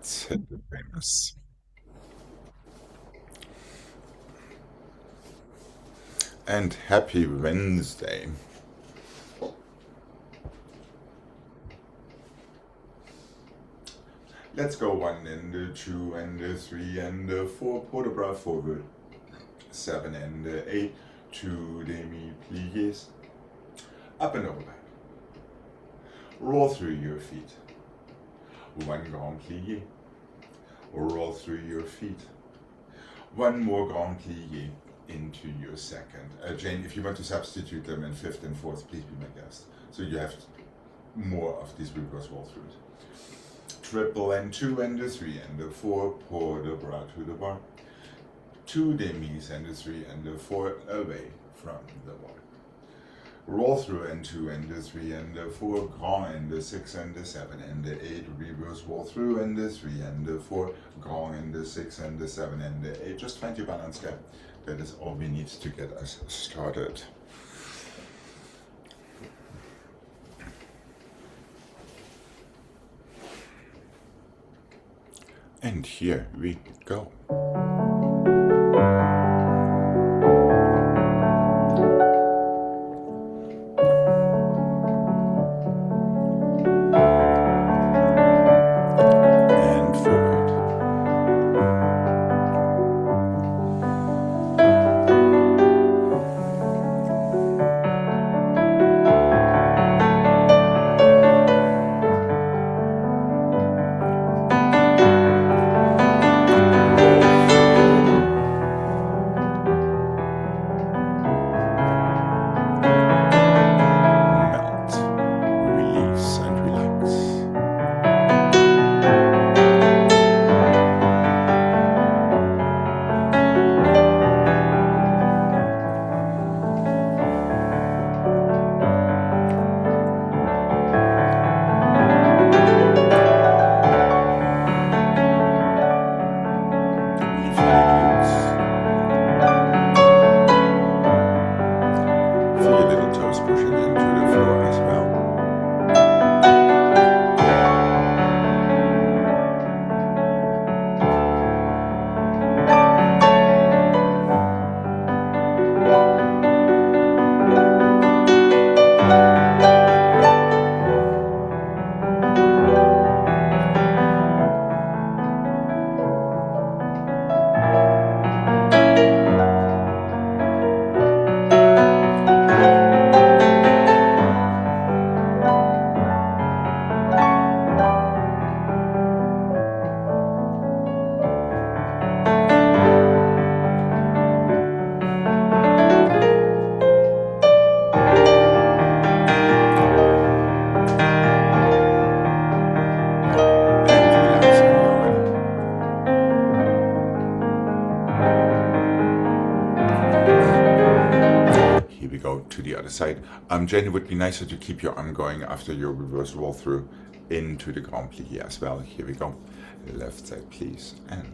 said the famous. And happy Wednesday. Let's go 1 and 2 and 3 and 4, port de bras forward. 7 and 8, 2 demi-pliés. Up and over. Roll through your feet. 1 grand plié. Roll through your feet. 1 more grand plié into your second. Jane, if you want to substitute them in 5th and 4th, please be my guest. So you have more of these reverse roll throughs. Triple and 2 and 3 and 4, port de bras to the bar. 2 demis and 3 and 4 away from the bar. Roll through and 2 and 3 and 4, grand and 6 and 7 and 8, reverse roll through and 3 and 4, grand and 6 and 7 and 8. Just find your balance there. That is all we need to get us started. And here we go. To the other side. Jane, it would be nicer to keep your arm going after your reverse roll through into the grand plie as well. Here we go. Left side, please. And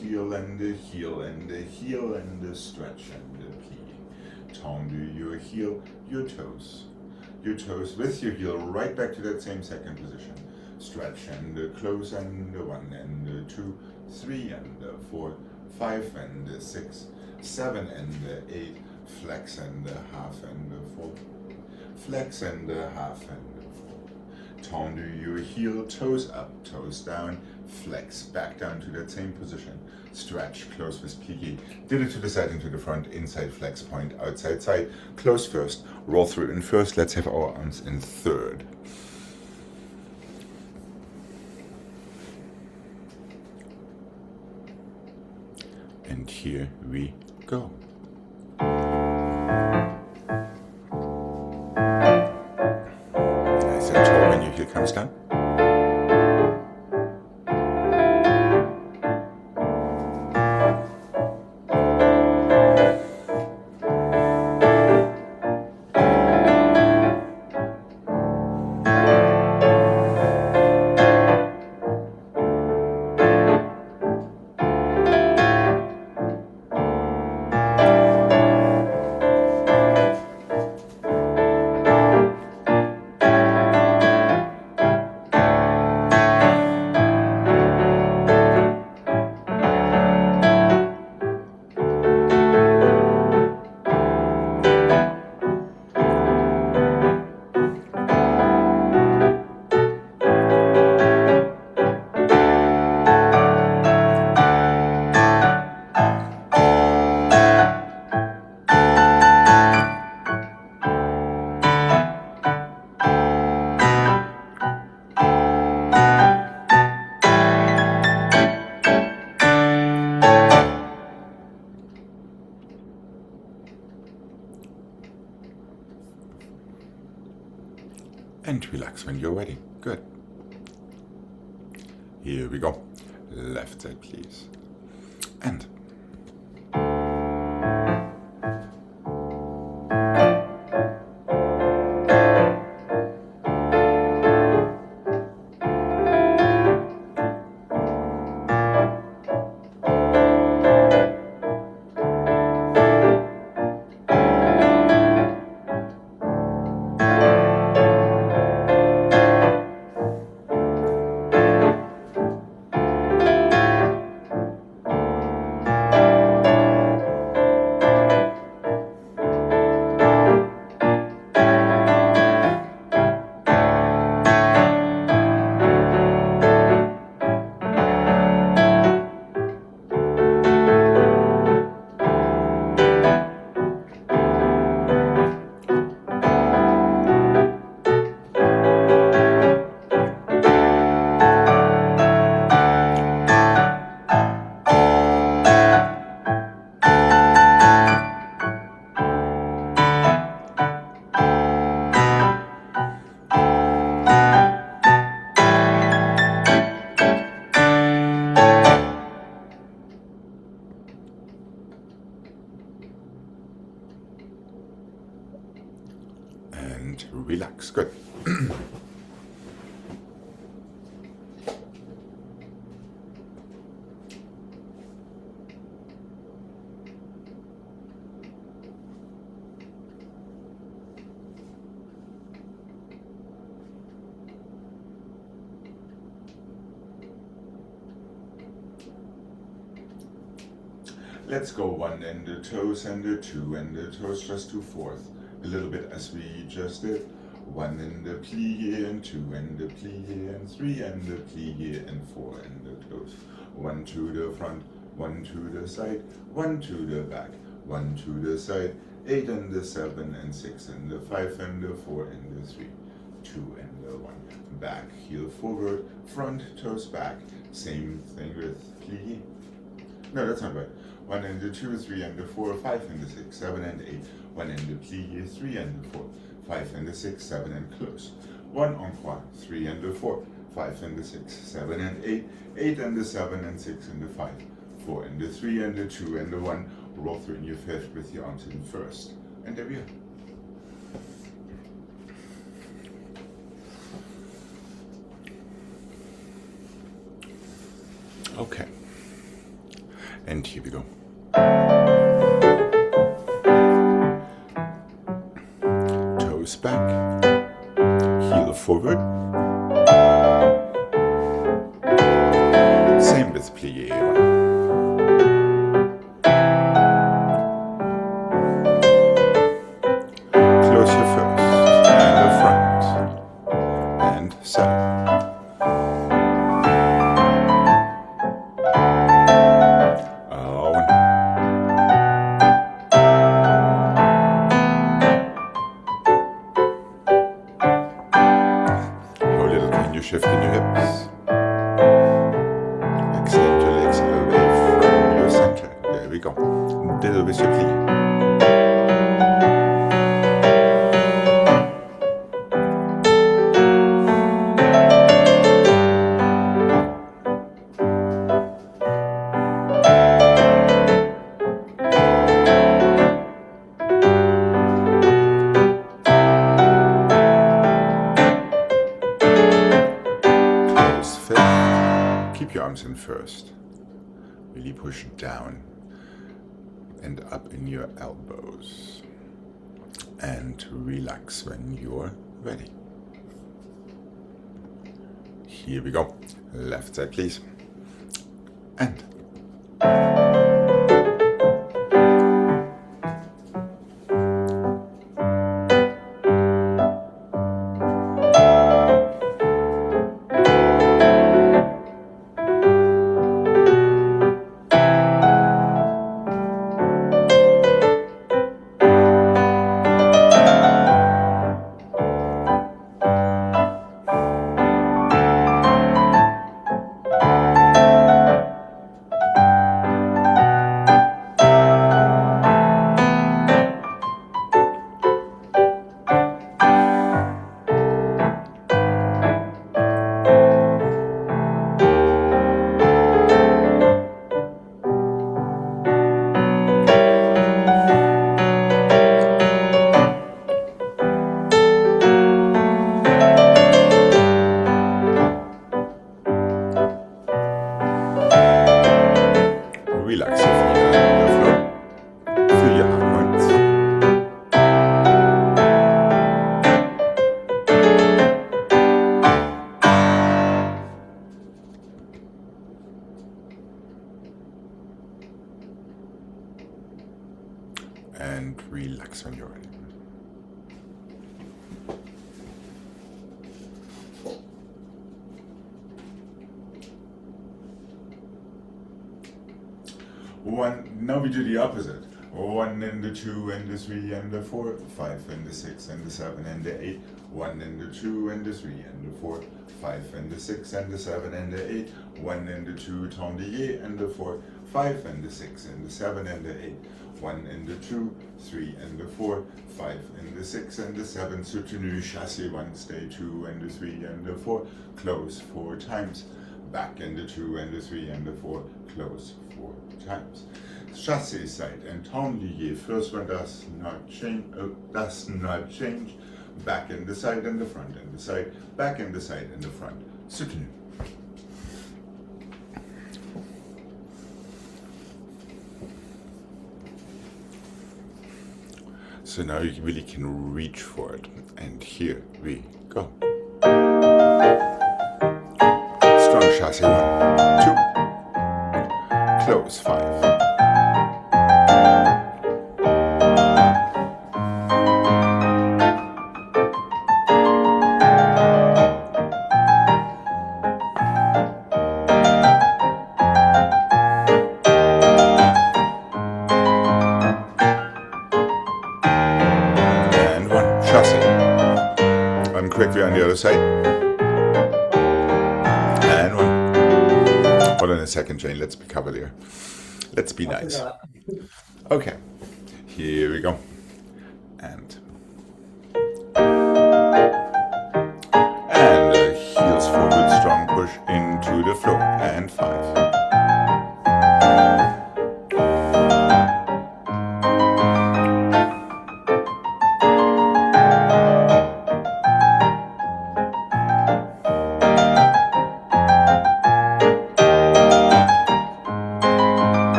heel and the heel and the heel and the stretch and the plie. Tendu your heel, your toes with your heel right back to that same second position. Stretch and close and 1 and 2, 3 and 4, 5 and 6, 7 and 8, flex and half and 4, flex and half and 4. Tendu your heel, toes up, toes down, flex back down to that same position. Stretch, close with plie. Did it to the side and to the front, inside flex point, outside side. Close first, roll through in first. Let's have our arms in third. And here we go. Nice and tall when your heel comes down. And relax when you're ready. Good. Here we go. Left side, please. And relax. Good. Let's go 1 and the toes and the 2 and the toes just to 4th. A little bit as we just did. 1 and the plie and 2 and the plie and 3 and the plie and 4 and the toes. 1 to the front, 1 to the side, 1 to the back, 1 to the side, 8 and the 7 and 6 and the 5 and the 4 and the 3, 2 and the 1. Back, heel forward, front, toes back. Same thing with plie. No, that's not right. 1 and the 2, 3 and the 4, 5 and the 6, 7 and 8. 1 and the plie, 3 and the 4, 5 and the 6, 7 and close. 1 en croix, 3 and the 4, 5 and the 6, 7 and 8, 8 and the 7 and 6 and the 5, 4 and the 3 and the 2 and the 1. Roll through in your fifth with your arms in first. And there we are. Okay. And here we go. Toes back, heel forward. Same with plie. Close your first and the front and side. Shift in your hips. Extend your legs away from your center. There we go. Diddle with your plie. Keep your arms in first. Really push down and up in your elbows. And relax when you're ready. Here we go. Left side, please. And relax your feet on the floor. Feel your heart points. And relax when you're ready. Now we do the opposite. 1 and the 2 and the 3 and the 4, 5 and the 6 and the 7 and the 8, 1 and the 2 and the 3 and the 4, 5 and the 6 and the 7 and the 8, 1 and the 2 tendez and the 4, 5 and the 6 and the 7 and the 8, 1 and the 2, 3 and the 4, 5 and the 6 and the 7, soutenu, chassé, 1, stay 2 and the 3 and the 4, close 4 times, back and the 2 and the 3 and the 4, close 4 times. Chassé side and tendez, first one does not change, back in the side and the front and the side, back in the side and the front, soutenu. So now you really can reach for it, and here we go. Strong chassé, 1, 2, close 5. Quickly on the other side, and 1. Hold on a second, Jane, let's be cavalier. Let's be nice. Okay, here we go. And heels forward, strong push into the floor, and 5.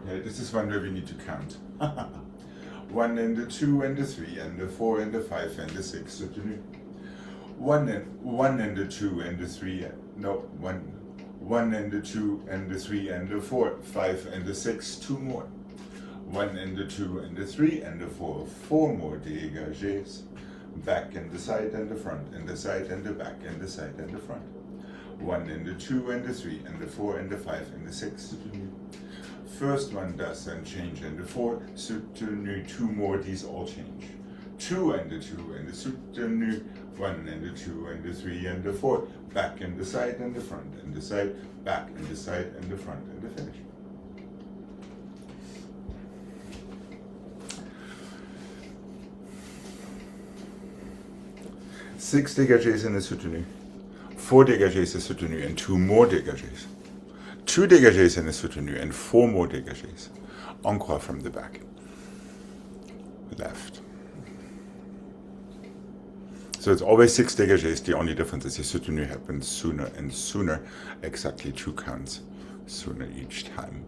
Okay, this is one where we need to count. 1 and the 2 and the 3 and the 4 and the 5 and the 6 soutenu. 1 and the 2 and the 3, no, 1 and the 2 and the 3 and the 4, 5 and the 6, 2 more. 1 and the 2 and the 3 and the 4, 4 more dégagés. Back and the side and the front, and the side and the back, and the side and the front. 1 and the 2 and the 3 and the 4 and the 5 and the 6 soutenu. First one doesn't change, and the 4 soutenu, 2 more, these all change. 2 and the 2 and the soutenu, 1 and the 2 and the 3 and the 4, back and the side and the front, and the side, back and the side and the front, and the finish. Six dégagés in the soutenu, 4 dégagés in the soutenu, and 2 more dégagés. 2 dégagés in the soutenu, and 4 more dégagés. Encore from the back. Left. So it's always 6 dégagés. The only difference is the soutenu happens sooner and sooner, exactly 2 counts sooner each time.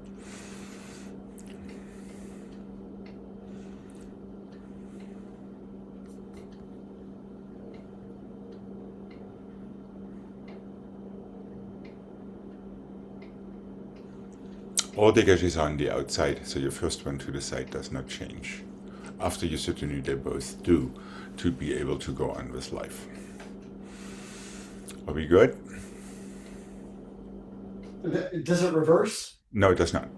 All dégagés are on the outside, so your first one to the side does not change. After your soutenu, they both do, to be able to go on with life. Are we good? Does it reverse? No, it does not.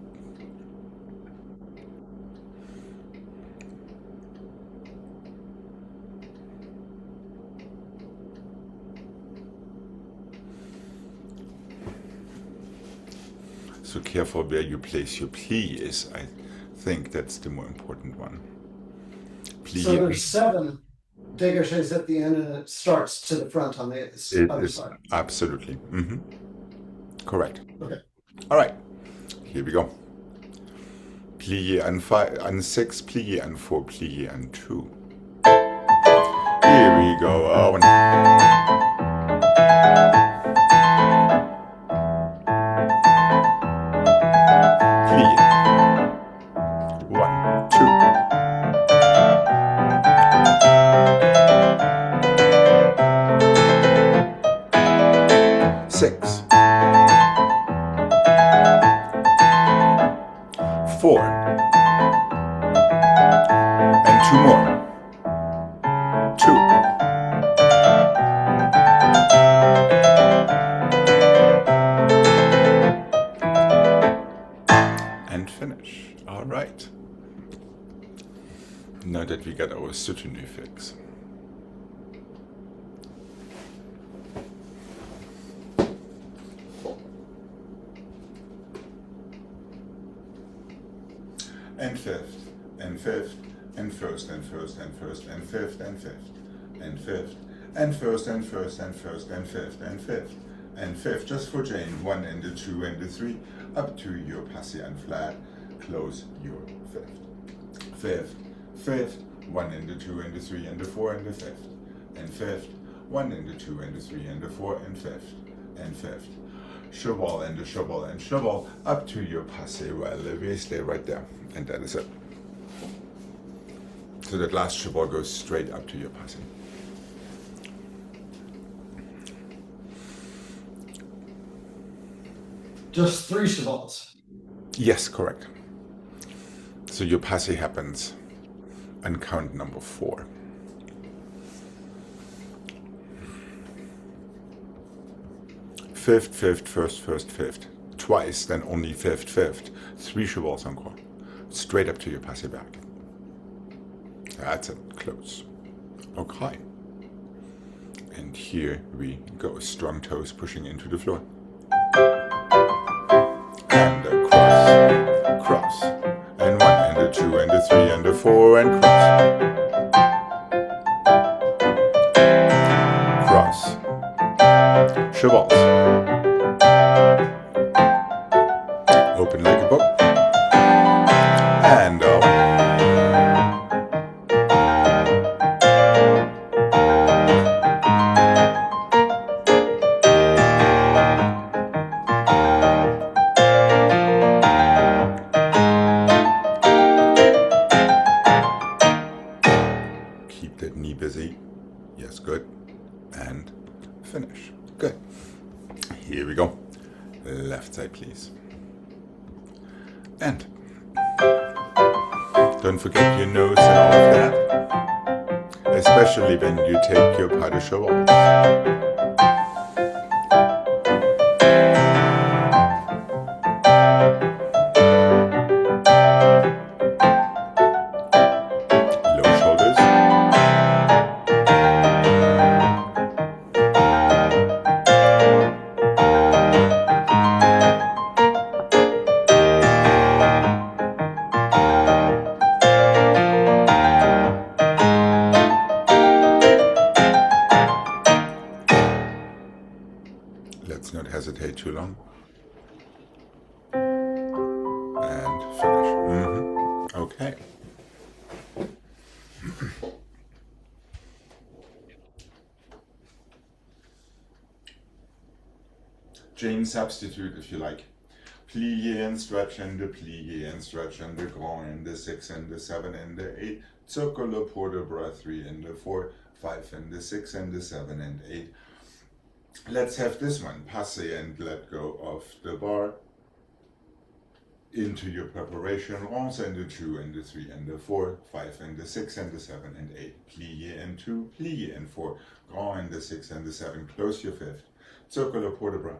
So careful where you place your pliés. I think that's the more important one. Plié. So there's 7 dégagés at the end, and it starts to the front on the other side. Absolutely. Mm-hmm. Correct. Okay. All right. Here we go. Plié and 5 and 6, plié and 4, plié and 2. Here we go. Finish. All right. Now that we got our soutenu fix. And fifth, and fifth, and first, and first, and first, and fifth, and fifth, and fifth, and first, and first, and first, and fifth, and fifth, and fifth, just for Jane, 1 and the 2 and the 3, up to your passé and flat, close your fifth. Fifth, fifth, 1 and the 2 and the 3 and the 4 and the fifth, and fifth, 1 and the 2 and the 3 and the 4 and fifth, and fifth. Cheval and the cheval and cheval, up to your passé relevé, stay right there, and that is it. So that last cheval goes straight up to your passé. Just 3 chevals. Yes, correct. So your passé happens on count number 4. Fifth, fifth, first, first, fifth. Twice, then only fifth, fifth. 3 chevals encore. Straight up to your passé back. That's it, close. Okay. And here we go. Strong toes pushing into the floor. And a cross, cross. And 1 and the 2 and the 3 and the 4 and cross. Cross. Chevals. Open like a book. And side, please. And don't forget your nose and all of that, especially when you take your pas de cheval. Low shoulders. Let's not hesitate too long. And finish. Okay. Chain substitute if you like. Plie and stretch and the plie and stretch and the grand and the 6 and the 7 and the 8. Circular port de bras 3 and the 4, 5 and the 6 and the 7 and 8. Let's have this one. Passe and let go of the bar into your preparation. Rance and the 2 and the 3 and the 4, 5 and the 6 and the 7 and 8. Plie and 2, plie and 4. Grand and the 6 and the 7. Close your fifth. Circular port de bras.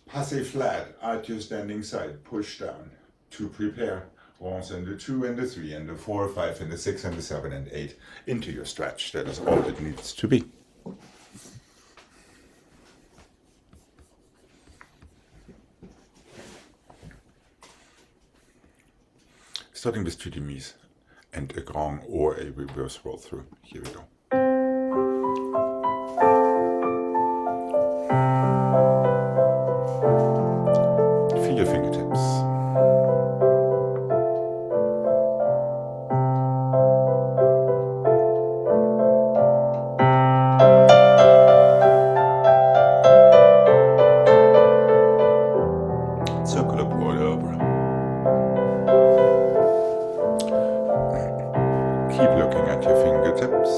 Passe flat at your standing side. Push down to prepare. Rance and the 2 and the 3 and the 4, 5 and the 6 and the 7 and 8 into your stretch. That is all it needs to be. Starting with 2 demi and a grand or a reverse roll through. Here we go. Feel your fingertips. Circular port de bras. Keep looking at your fingertips.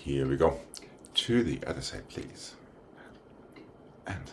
Here we go. To the other side, please. And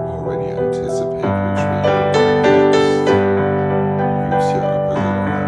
already anticipate which way you're going next. Use your opposite arm.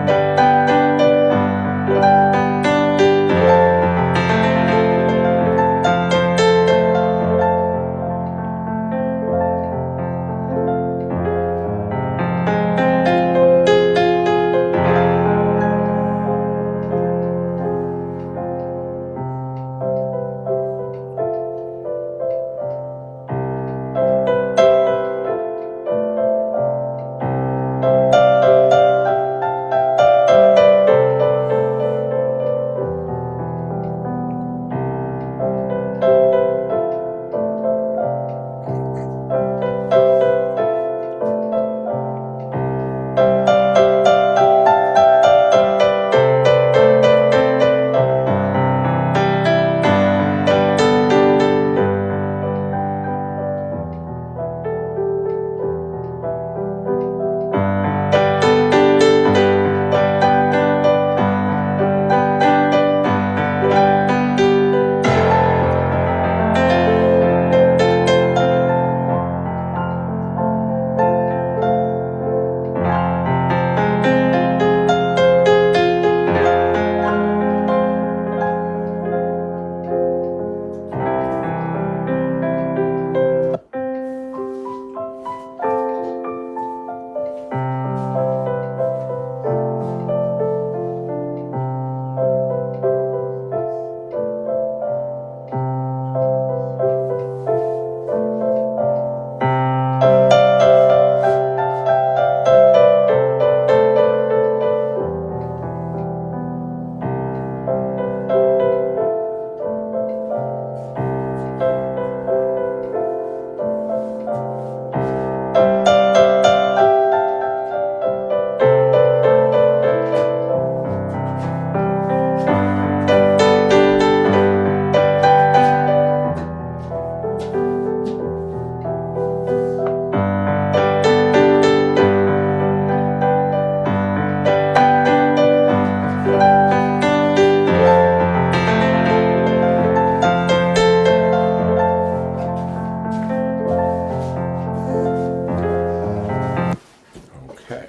Okay.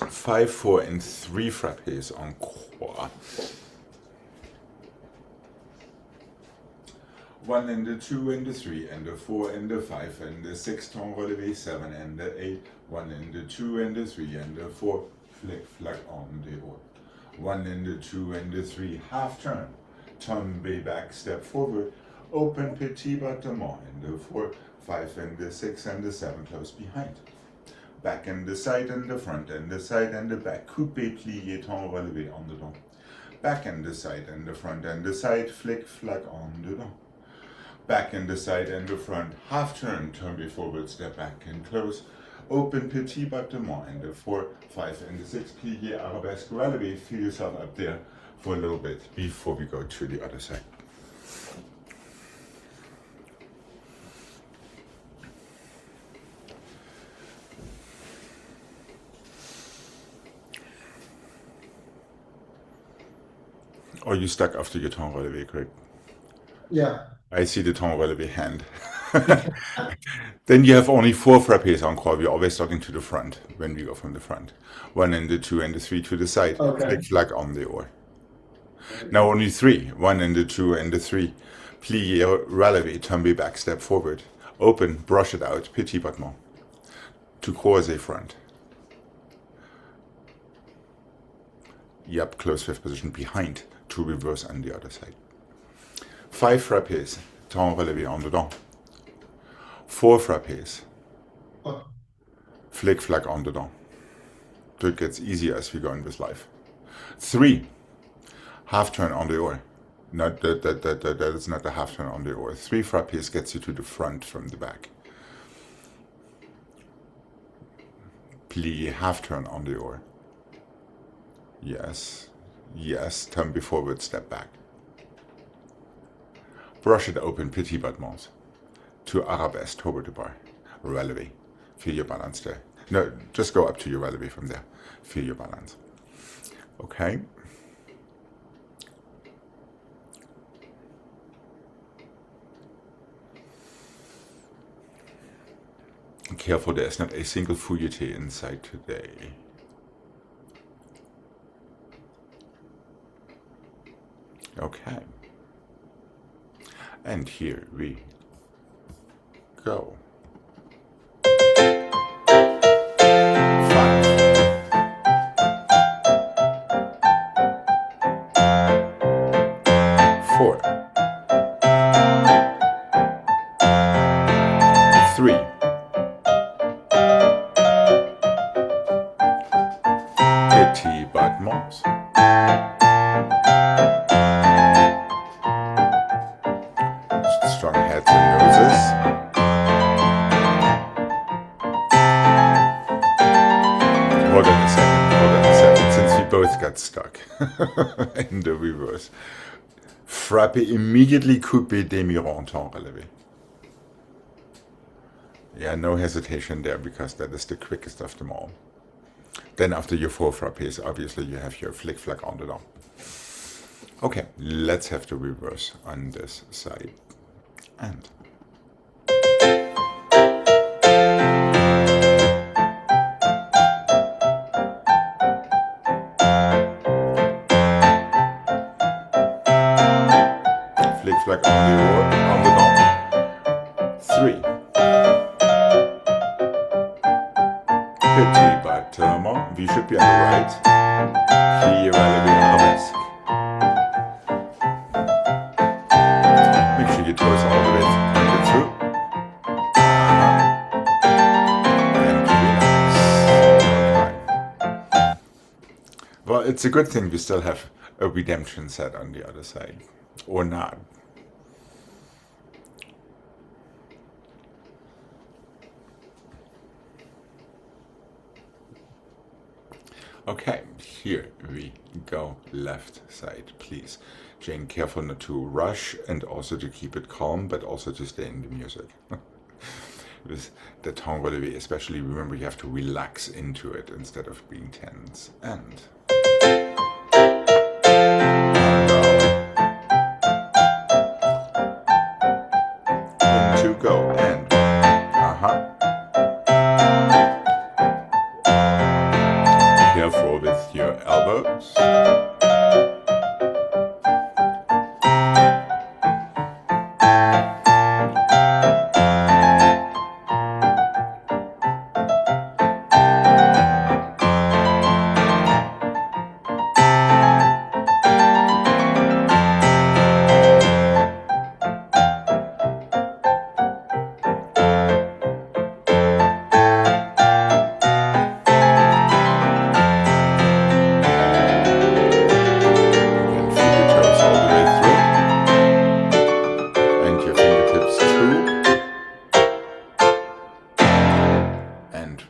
Five, 4, and 3 frappés encore. 1 and the 2 and the 3 and the 4 and the 5 and the 6 ton relevé 7 and the 8. 1 and the 2 and the 3 and the 4 flick flack on the haut. 1 and the 2 and the 3 half turn. Tombe back step forward. Open petit battement and the 4, 5 and the 6 and the 7 close behind. Back and the side and the front and the side and the back. Coupé plié ton relevé en dedans. Back and the side and the front and the side. Flick flack en dedans. Back and the side and the front. Half turn. Tombe forward. Step back and close. Open petit battement and the 4, 5 and the 6 plié arabesque relevé. Feel yourself up there for a little bit before we go to the other side. Oh, you stuck after your ton relevé, Craig. Yeah. I see the ton relevé hand. Then you have only 4 frappés encore. We're always talking to the front when we go from the front. 1 and the 2 and the 3 to the side. Okay. Flick flag on the oar. Now only 3. 1 and the 2 and the 3. Plié, relevé, tombe back, step forward. Open, brush it out, petit battement. To croisé front. Yep, close fifth position behind to reverse on the other side. 5 frappés, temps relevé en dedans. 4 frappés, flick flack en dedans. So it gets easier as we go in this life. 3, half turn on the oar. Not that is not a half turn on the oar. 3 frappés gets you to the front from the back. Plie, half turn on the oar. Yes, yes, turn forward, step back. Brush it open, petit battements. To arabesque, over the bar. Relevé. Feel your balance there. No, just go up to your relevé from there. Feel your balance. Okay. Careful, there's not a single fouilleté inside today. Okay. And here we go. 5. 4. 3. Petit battements. Strong heads and noses. Hold on a second, since we both got stuck in the reverse. Frappe immediately coupé demi-rond temps relevé. Yeah, no hesitation there because that is the quickest of them all. Then after your 4 frappés, obviously you have your flick flack on the long. Okay, let's have the reverse on this side. And flick flack on the long. 3. Petit battement. We should be on the right. Plie relevé arabesque. Make sure your toes all the way pointed through. And relax. Okay. Well, it's a good thing we still have a redemption set on the other side. Or not. Okay, here we go. Left side, please. Jane, careful not to rush and also to keep it calm, but also to stay in the music. With the temps relevé, especially remember you have to relax into it instead of being tense. And into go and careful with your elbows.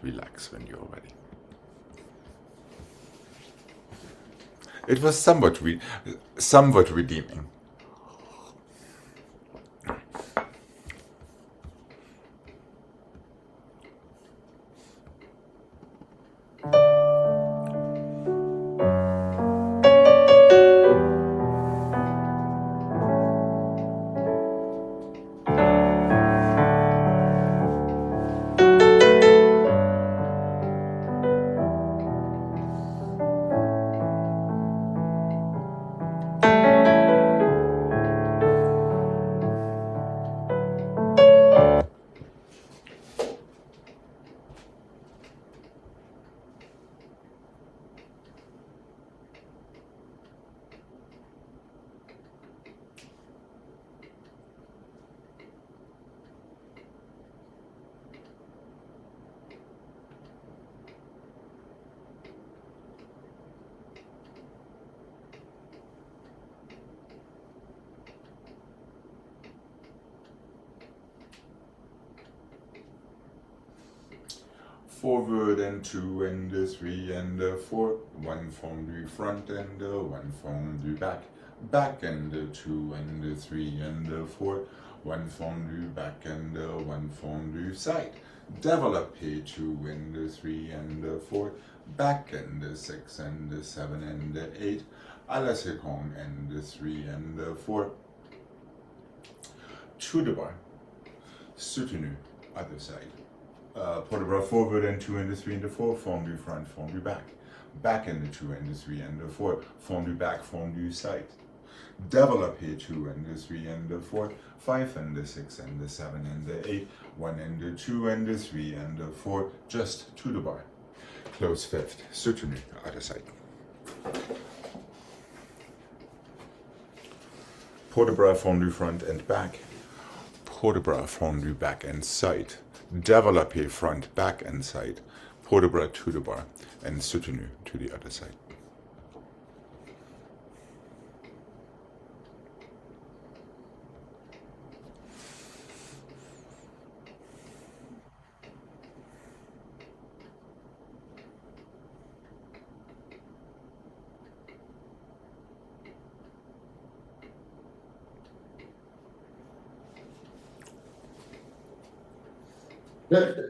Relax when you're ready. It was somewhat redeeming. forward and 2 and 3 and 4, 1 fondu front and 1 fondu back, back and 2 and 3 and 4, 1 fondu back and 1 fondu side, développé 2 and 3 and 4, back and 6 and 7 and 8, à la seconde and 3 and 4, to the bar, soutenu, other side. Port de bras forward and 2 and 3 and 4, fondu front, fondu back, back and 2 and 3 and 4, fondu back, fondu side, développé 2 and 3 and 4, 5 and 6 and 7 and 8, 1 and 2 and 3 and 4, just to the bar. Close fifth, soutenu, other side. Port de bras fondu front and back, port de bras fondu back and side, développé front, back and side, port de bras to the bar, and soutenu to the other side.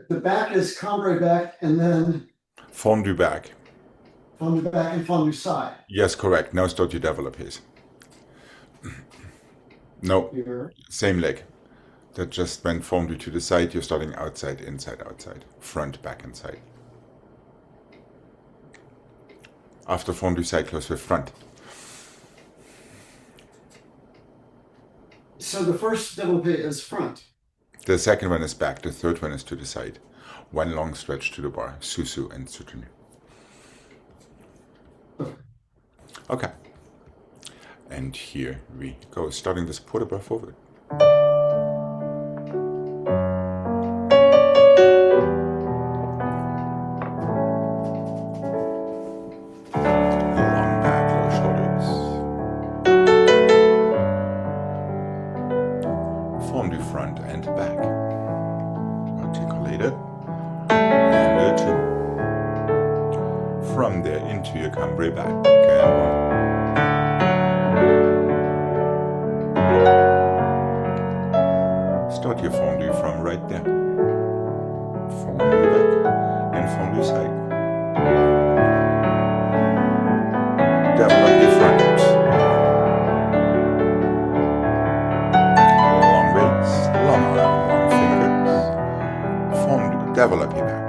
The back is cambray back and then Fondu back. fondu back and fondu side. Yes, correct. Now start your développés. No, Here. same leg. That just went fondu to the side. You're starting outside, inside, outside, front, back, and side. After fondu side, close with front. So the first développé is front. The second one is back. The third one is to the side. One long stretch to the bar, susu and soutenu. Okay. And here we go, starting this port de bras forward. Long back, low shoulders. Fondu front and back. Articulated. And 2. From there into your cambray back. And 1. Start your fondu from right there. Fondu back and fondu side. Develop your front. Long waist, long arm, long fingers. Fondu, develop your back.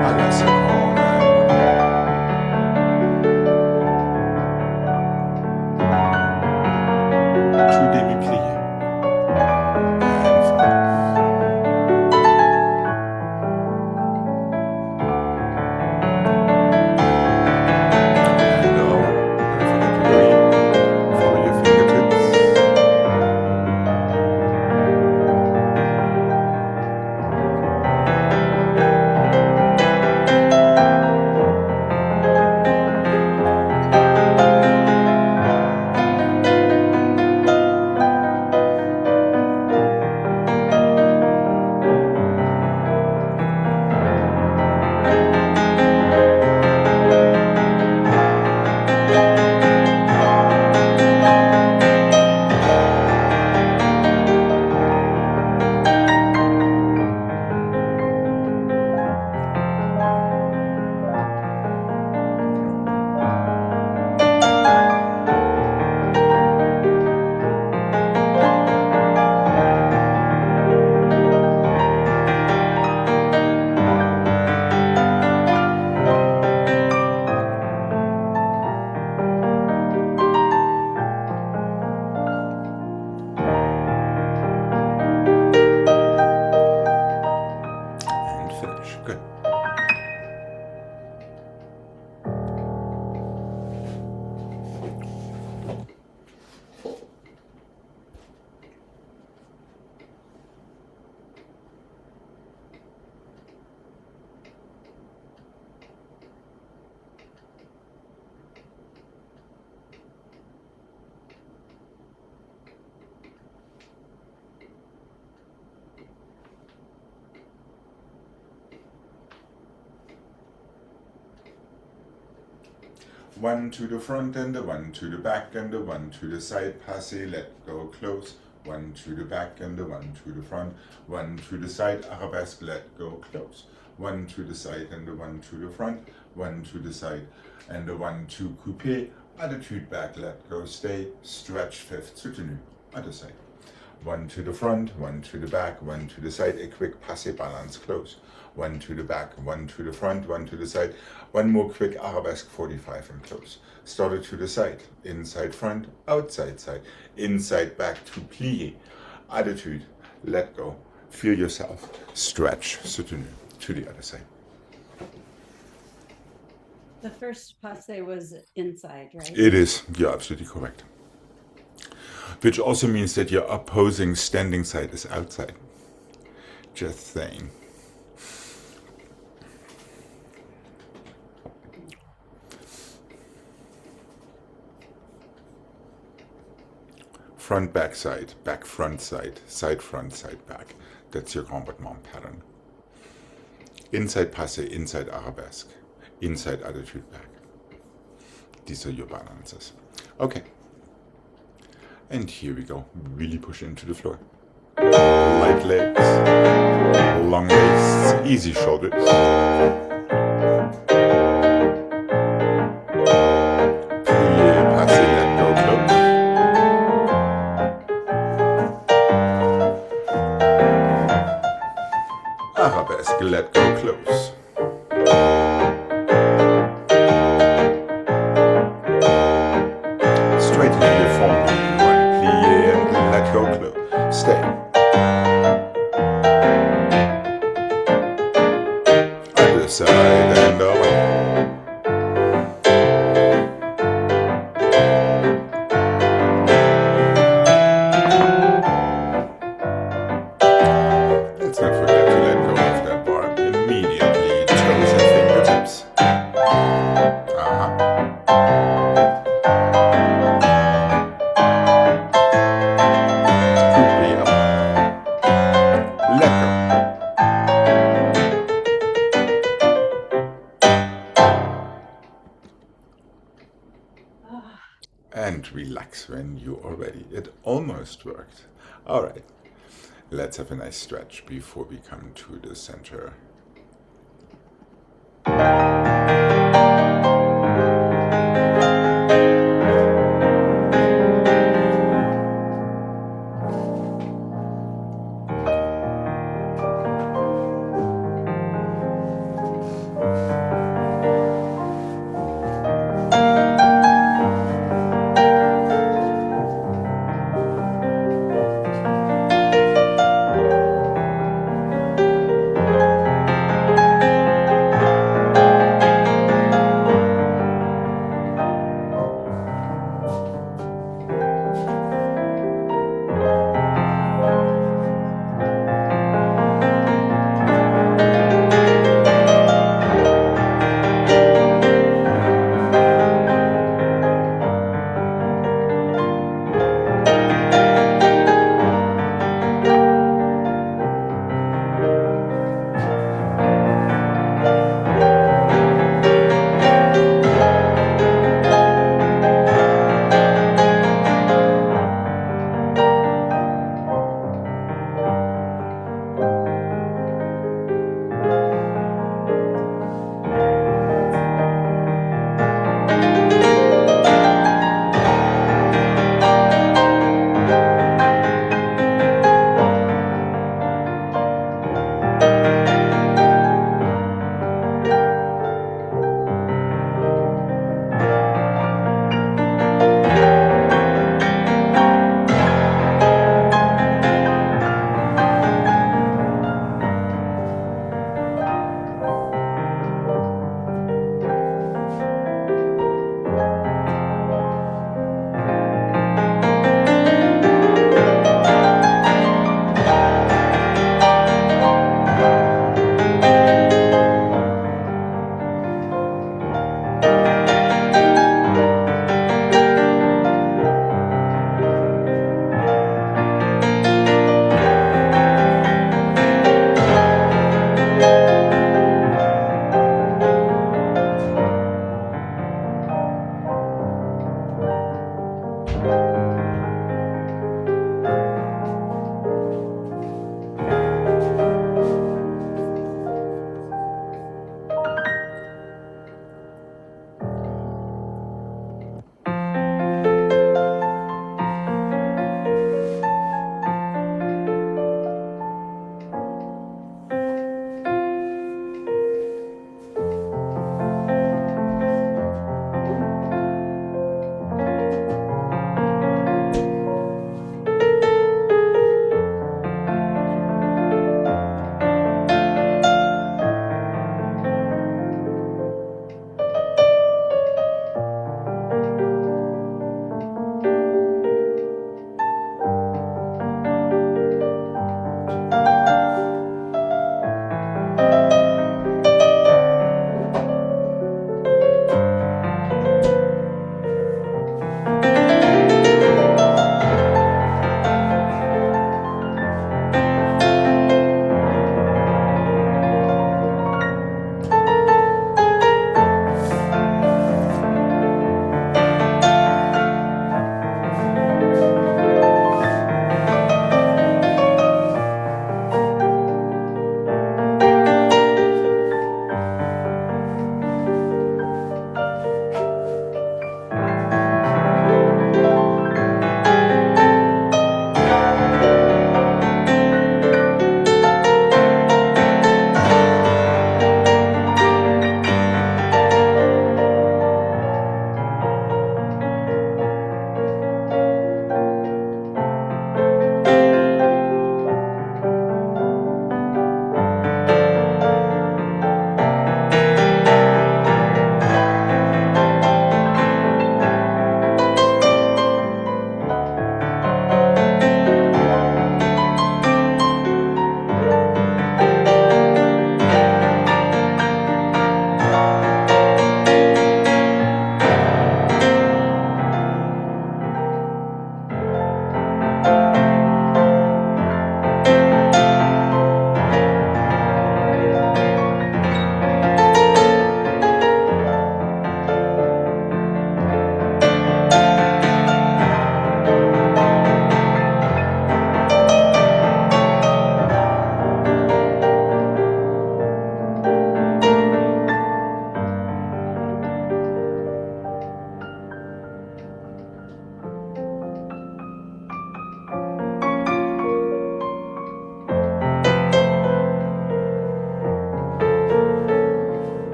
À la seconde. Two demi-pliés. One to the front and the one to the back and the one to the side, passé, let go, close. One to the back and the one to the front, one to the side, arabesque, let go, close. One to the side and the one to the front, one to the side and the one to coupé, attitude back, let go, stay, stretch, fifth, soutenu, other side. One to the front, one to the back, one to the side, a quick passé, balance, close. One to the back, one to the front, one to the side, one more quick arabesque, 45 and close. Started to the side, inside front, outside side, inside back to plié, attitude, let go, feel yourself, stretch, soutenu, to the other side. The first passe was inside, right? It is, you're absolutely correct. Which also means that your opposing standing side is outside. Just saying. Front, back side, back, front side, side, back. That's your combattement pattern. Inside passe, inside arabesque, inside attitude back. These are your balances. Okay. And here we go. Really push into the floor. Light legs, long waists, easy shoulders. Plié, passe, let go, close. Arabesque, let go, close. Straighten your form. Plié and let go, close. Stay. Other side and away. Let's not forget to let go of that bar immediately. Toes and fingertips. Coupé up. Let go. And relax when you are ready. It almost worked. All right. Let's have a nice stretch before we come to the center.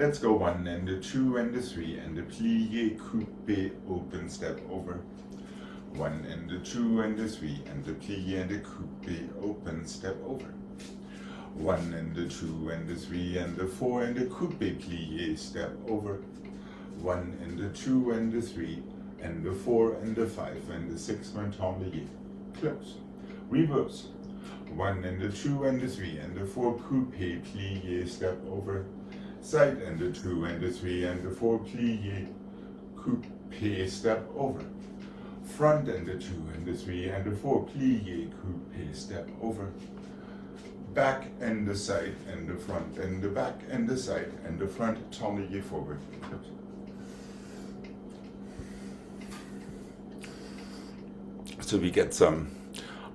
Let's go 1 and a 2 and a 3 and a plie, coupé, open, step over. 1 and a 2 and a 3 and a plie and a coupé, open, step over. 1 and a 2 and a 3 and a 4 and a coupé, plie, step over. 1 and a 2 and a 3 and a 4 and a 5 and a 6 maintenant lié. Close. Reverse. 1 and a 2 and a 3 and a 4 coupé, plie, step over. Side and a 2 and a 3 and a 4 plie, coupé, step over. Front and a 2 and a 3 and a 4 plie, coupé, step over. Back and the side and the front and the back and the side and the front, tournier forward. Close. So we get some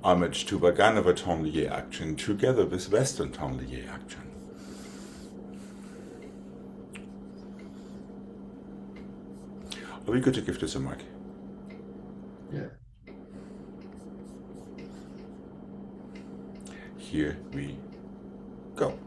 homage to Vaganova tournier action together with Western tournier action. Are we good to give this a mark? Yeah. Here we go.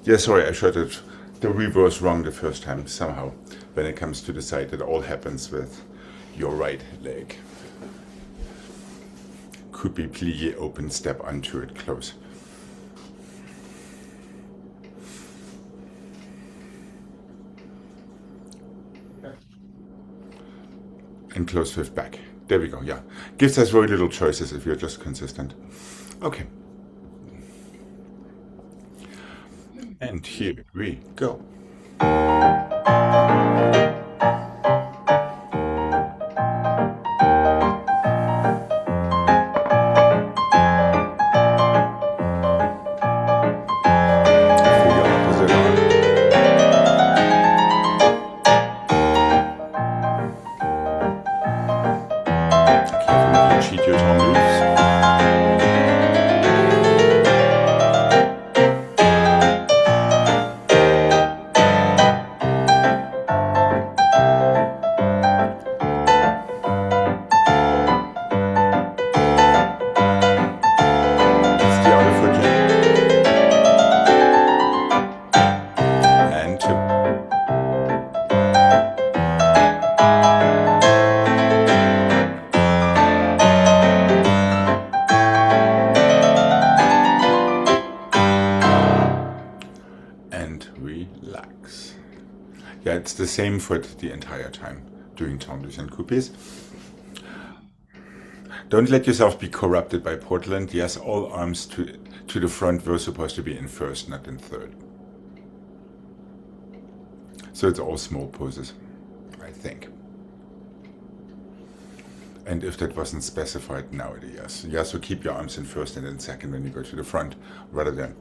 Yeah, sorry, I shot it the reverse wrong the first time somehow. When it comes to the side, it all happens with your right leg. Coupé, plie, open, step onto it, close. And close fifth back. There we go, yeah. Gives us very little choices if you're just consistent. Okay. And here we go. Cheat your toe moves. Relax. Yeah, it's the same foot the entire time doing tendus and coupés. Don't let yourself be corrupted by Portland. Yes, all arms to the front were supposed to be in first, not in third. So it's all small poses, I think. And if that wasn't specified, now it is. Yeah, so keep your arms in first and in second when you go to the front, rather than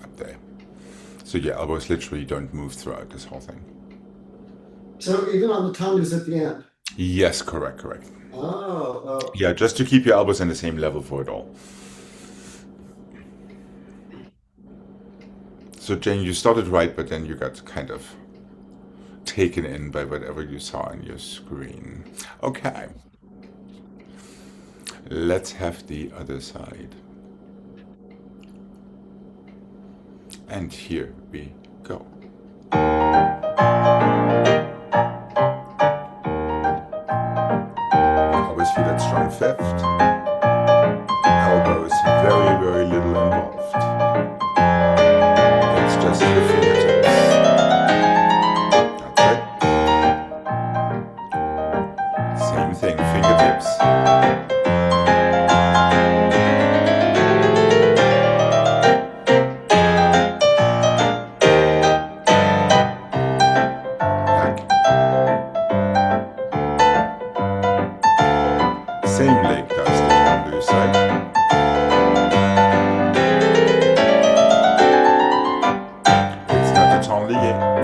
up there. So your elbows literally don't move throughout this whole thing. So even on the tendus at the end? Yes, correct. Oh. Yeah, just to keep your elbows on the same level for it all. So Jane, you started right, but then you got kind of taken in by whatever you saw on your screen. Okay. Let's have the other side. And here we go. Always feel that strong fifth. Elbows very, very little involved. It's just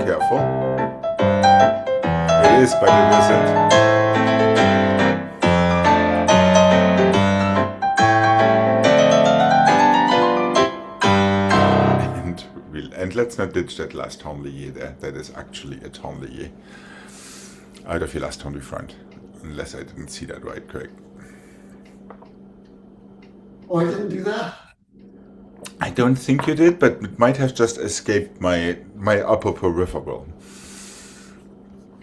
Careful. It is, but it isn't. And let's not ditch that last tendu there. That is actually a tendu out of your last tendu front. Unless I didn't see that right, correct? Oh, I didn't do that? I don't think you did, but it might have just escaped my upper peripheral.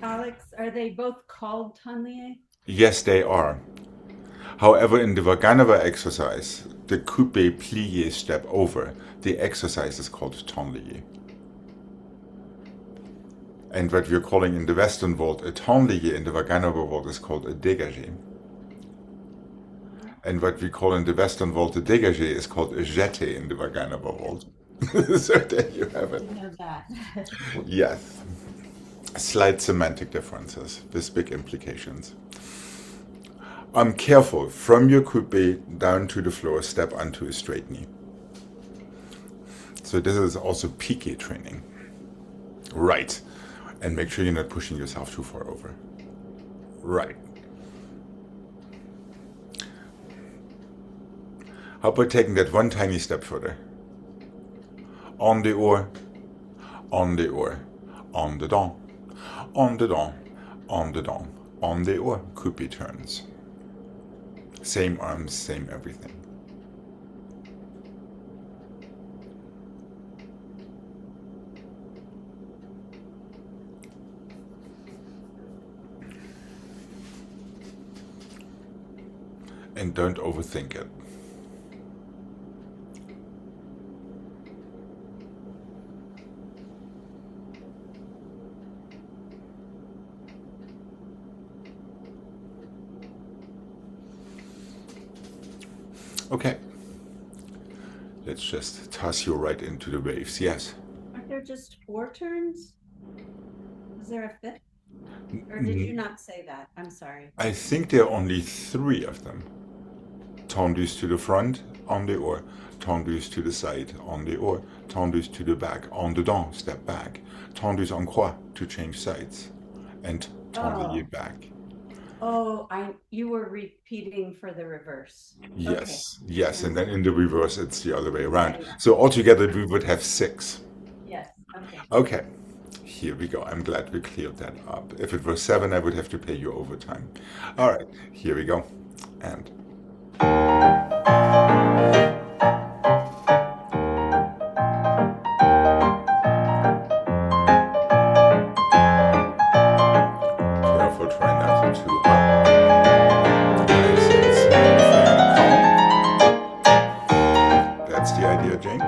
Alex, are they both called tendu? Yes, they are. However, in the Vaganova exercise, the coupé plié step over, the exercise is called tendu. And what we're calling in the Western world a tendu in the Vaganova world is called a dégagé. And what we call in the Western world a dégagé is called a jeté in the Vaganova world. So there you have it. I know that. Yes. Slight semantic differences with big implications. Careful, from your coupé down to the floor, step onto a straight knee. So this is also piqué training. Right. And make sure you're not pushing yourself too far over. Right. How about taking that one tiny step further? On the oar, on the oar, on the dent, on the dent, on the dent, on the oar, coupé turns. Same arms, same everything. And don't overthink it. Okay. Let's just toss you right into the waves. Yes. Aren't there just 4 turns? Is there a 5th? Or did you not say that? I'm sorry. I think there are only 3 of them. Tendus to the front, on the oar. Tendus to the side, on the oar. Tendus to the back, on the dent, step back. Tendus en croix to change sides. And tendu back. Oh, you were repeating for the reverse. Yes, Okay. yes, and then in the reverse it's the other way around. Yeah. So altogether we would have 6. Yes, okay. Okay, here we go. I'm glad we cleared that up. If it were 7, I would have to pay you overtime. All right, here we go. And careful, try not to too up. Nice and smooth and calm. That's the idea, Jane.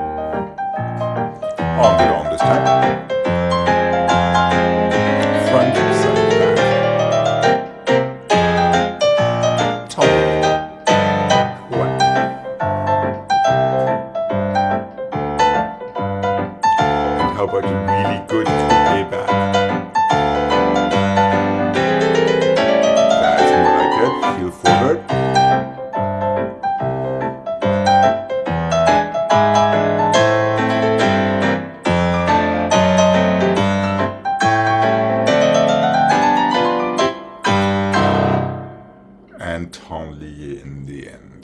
On the on this time. Front, side, back. Top. 1. And how about a really good coupé back? That's more like it. Heel forward. And tendu in the end.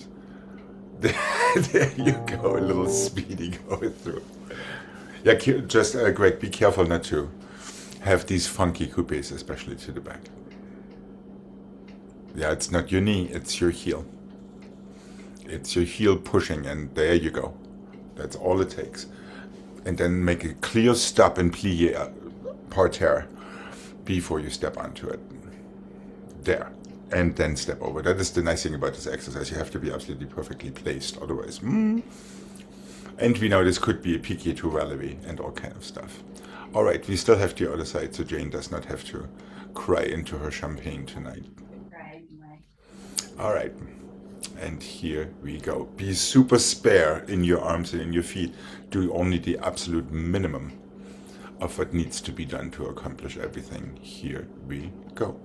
There you go, a little speedy going through. Yeah, just Greg, be careful not to have these funky coupés, especially to the back. Yeah, it's not your knee, it's your heel. It's your heel pushing, and there you go. That's all it takes. And then make a clear stop and plié parterre before you step onto it. There. And then step over. That is the nice thing about this exercise. You have to be absolutely perfectly placed, otherwise. And we know this could be a piqué to relevé and all kind of stuff. All right, we still have the other side, so Jane does not have to cry into her champagne tonight. Right, right. All right, and here we go. Be super spare in your arms and in your feet. Do only the absolute minimum of what needs to be done to accomplish everything. Here we go.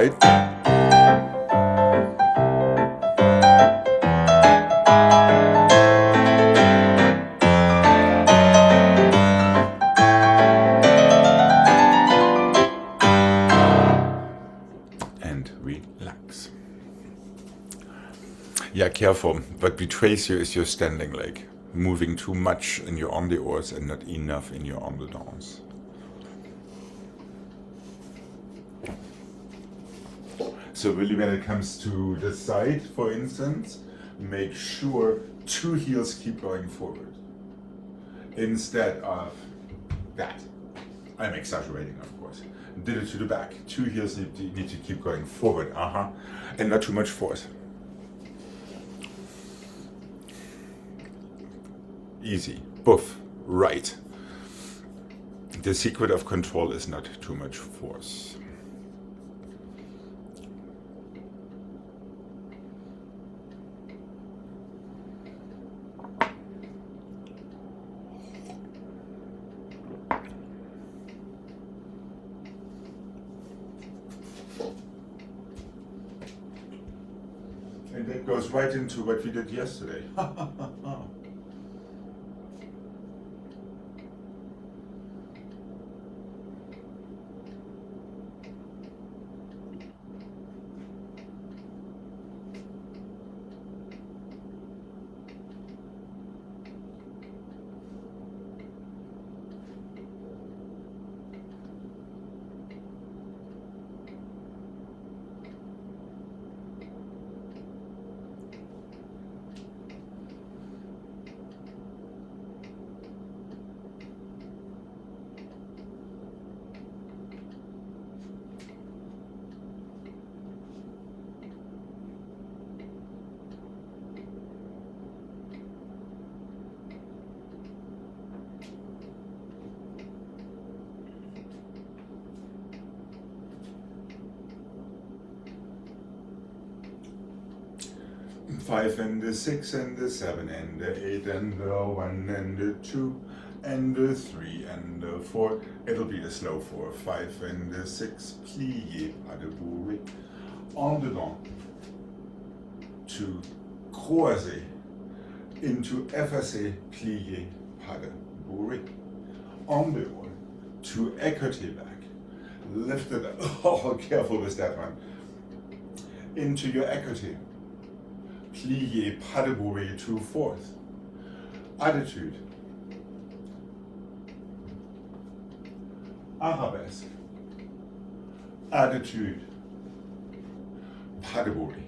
side. And relax. Yeah, careful. What betrays you is your standing leg. Moving too much in your on the hors and not enough in your on the dance. So really when it comes to the side, for instance, make sure 2 heels keep going forward instead of that. I'm exaggerating, of course. Did it to the back. 2 heels need to keep going forward, and not too much force. Easy, poof, right. The secret of control is not too much force. And that goes right into what we did yesterday. Five and the 6 and the 7 and the 8 and the 1 and the 2 and the 3 and the 4. It'll be a slow 4. 5 and the 6. Plié, pas de bourré. En dedans. To croiser. Into effacé, plié, pas de bourré. En dehors. To écarté back. Lift it up. Oh, careful with that one. Into your écarté. Plié, pas de bourré to 4th. Attitude. Arabesque. Attitude. Pas de bourré.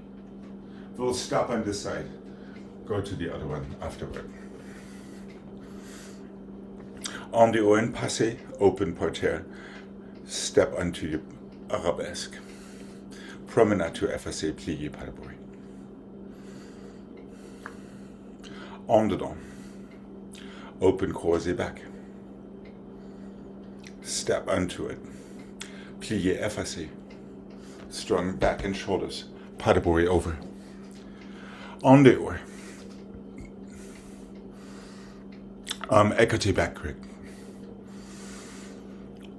We'll stop on this side. Go to the other one afterward. En dehors and passé, open parterre. Step onto your arabesque. Promenade to effacé, plié, pas de bourré. En dedans. Open croisé back. Step onto it. Plié effacé. Strong back and shoulders. Pas de bourré over. En dehors. Écarté back grip.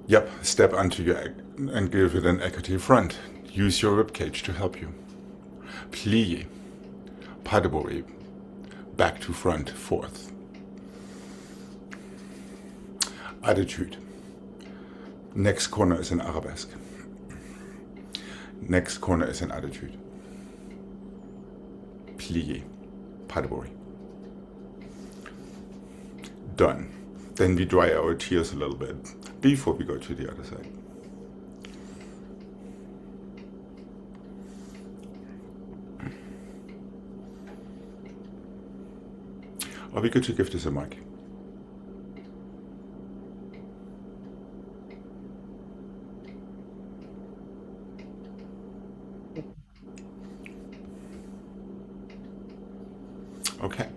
Yep, step onto your and give it an écarté front. Use your ribcage to help you. Plié. Pas de bourré. Back to front, 4th. Attitude. Next corner is an arabesque. Next corner is an attitude. Plié. Pas de bourré. Done. Then we dry our tears a little bit before we go to the other side. Are we good to give this a mic? Okay.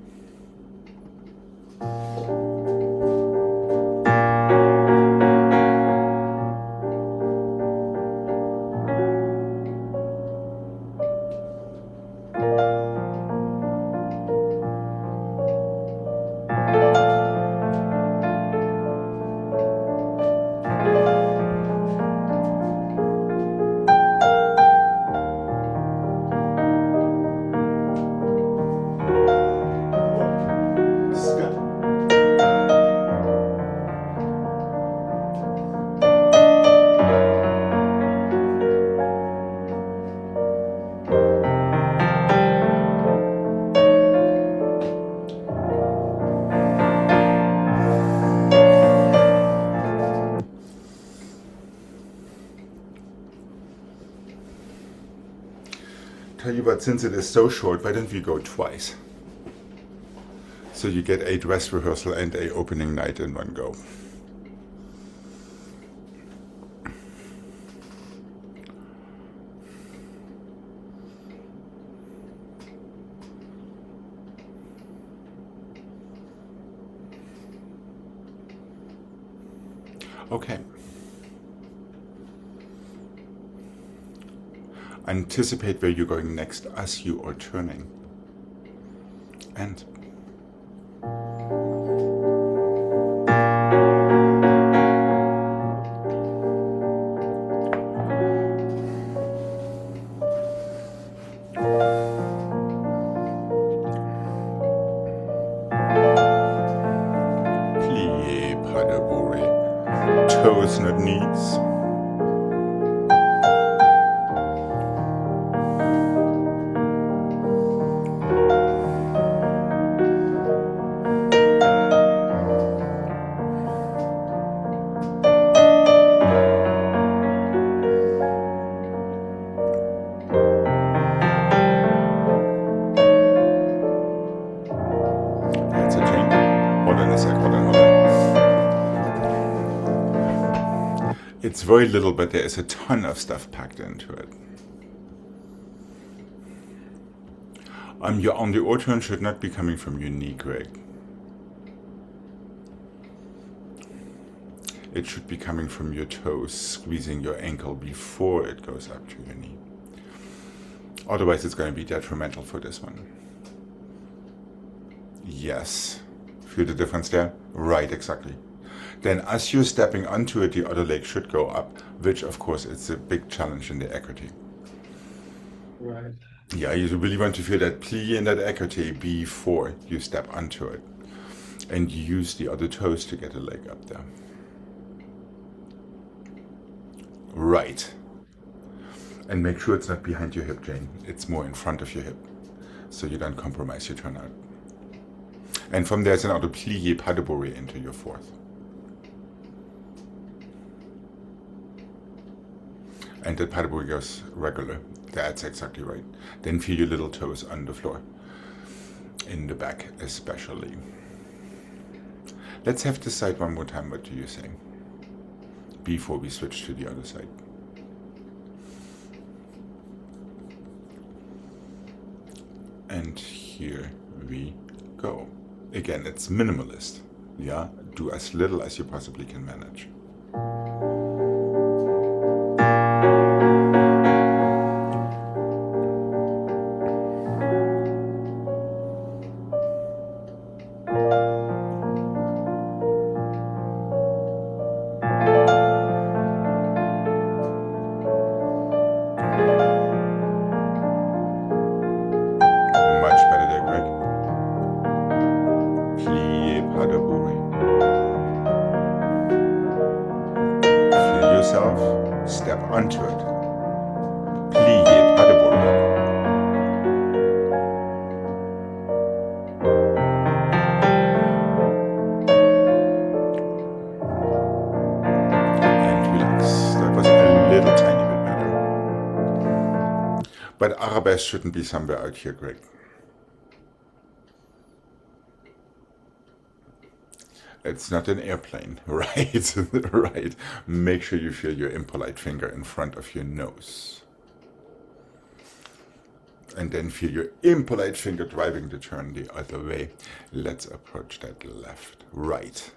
Tell you what, since it is so short, why don't we go twice? So you get a dress rehearsal and a opening night in one go. Okay. Anticipate where you're going next as you are turning. And plie, pas de bourrée. Toes, not knees. That's a chain. Hold on a sec, hold on. It's very little, but there is a ton of stuff packed into it. Your on the O turn should not be coming from your knee, Greg. It should be coming from your toes, squeezing your ankle before it goes up to your knee. Otherwise, it's going to be detrimental for this one. Yes. Feel the difference there? Right, exactly. Then as you're stepping onto it, the other leg should go up, which of course is a big challenge in the equity. Right. Yeah, you really want to feel that plie and that equity before you step onto it. And use the other toes to get a leg up there. Right. And make sure it's not behind your hip, Jane. It's more in front of your hip, so you don't compromise your turnout. And from there, it's another plie pas de bourrée into your fourth. And the pas de bourrée goes regular. That's exactly right. Then feel your little toes on the floor. In the back, especially. Let's have this side one more time. What do you say? Before we switch to the other side. And here we go. Again, it's minimalist. Yeah, do as little as you possibly can manage. Step onto it. Plie pas de bourrée. And relax. That was a little tiny bit better. But arabesque shouldn't be somewhere out here, Greg. It's not an airplane, right? Right. Make sure you feel your impolite finger in front of your nose. And then feel your impolite finger driving the turn the other way. Let's approach that left, right.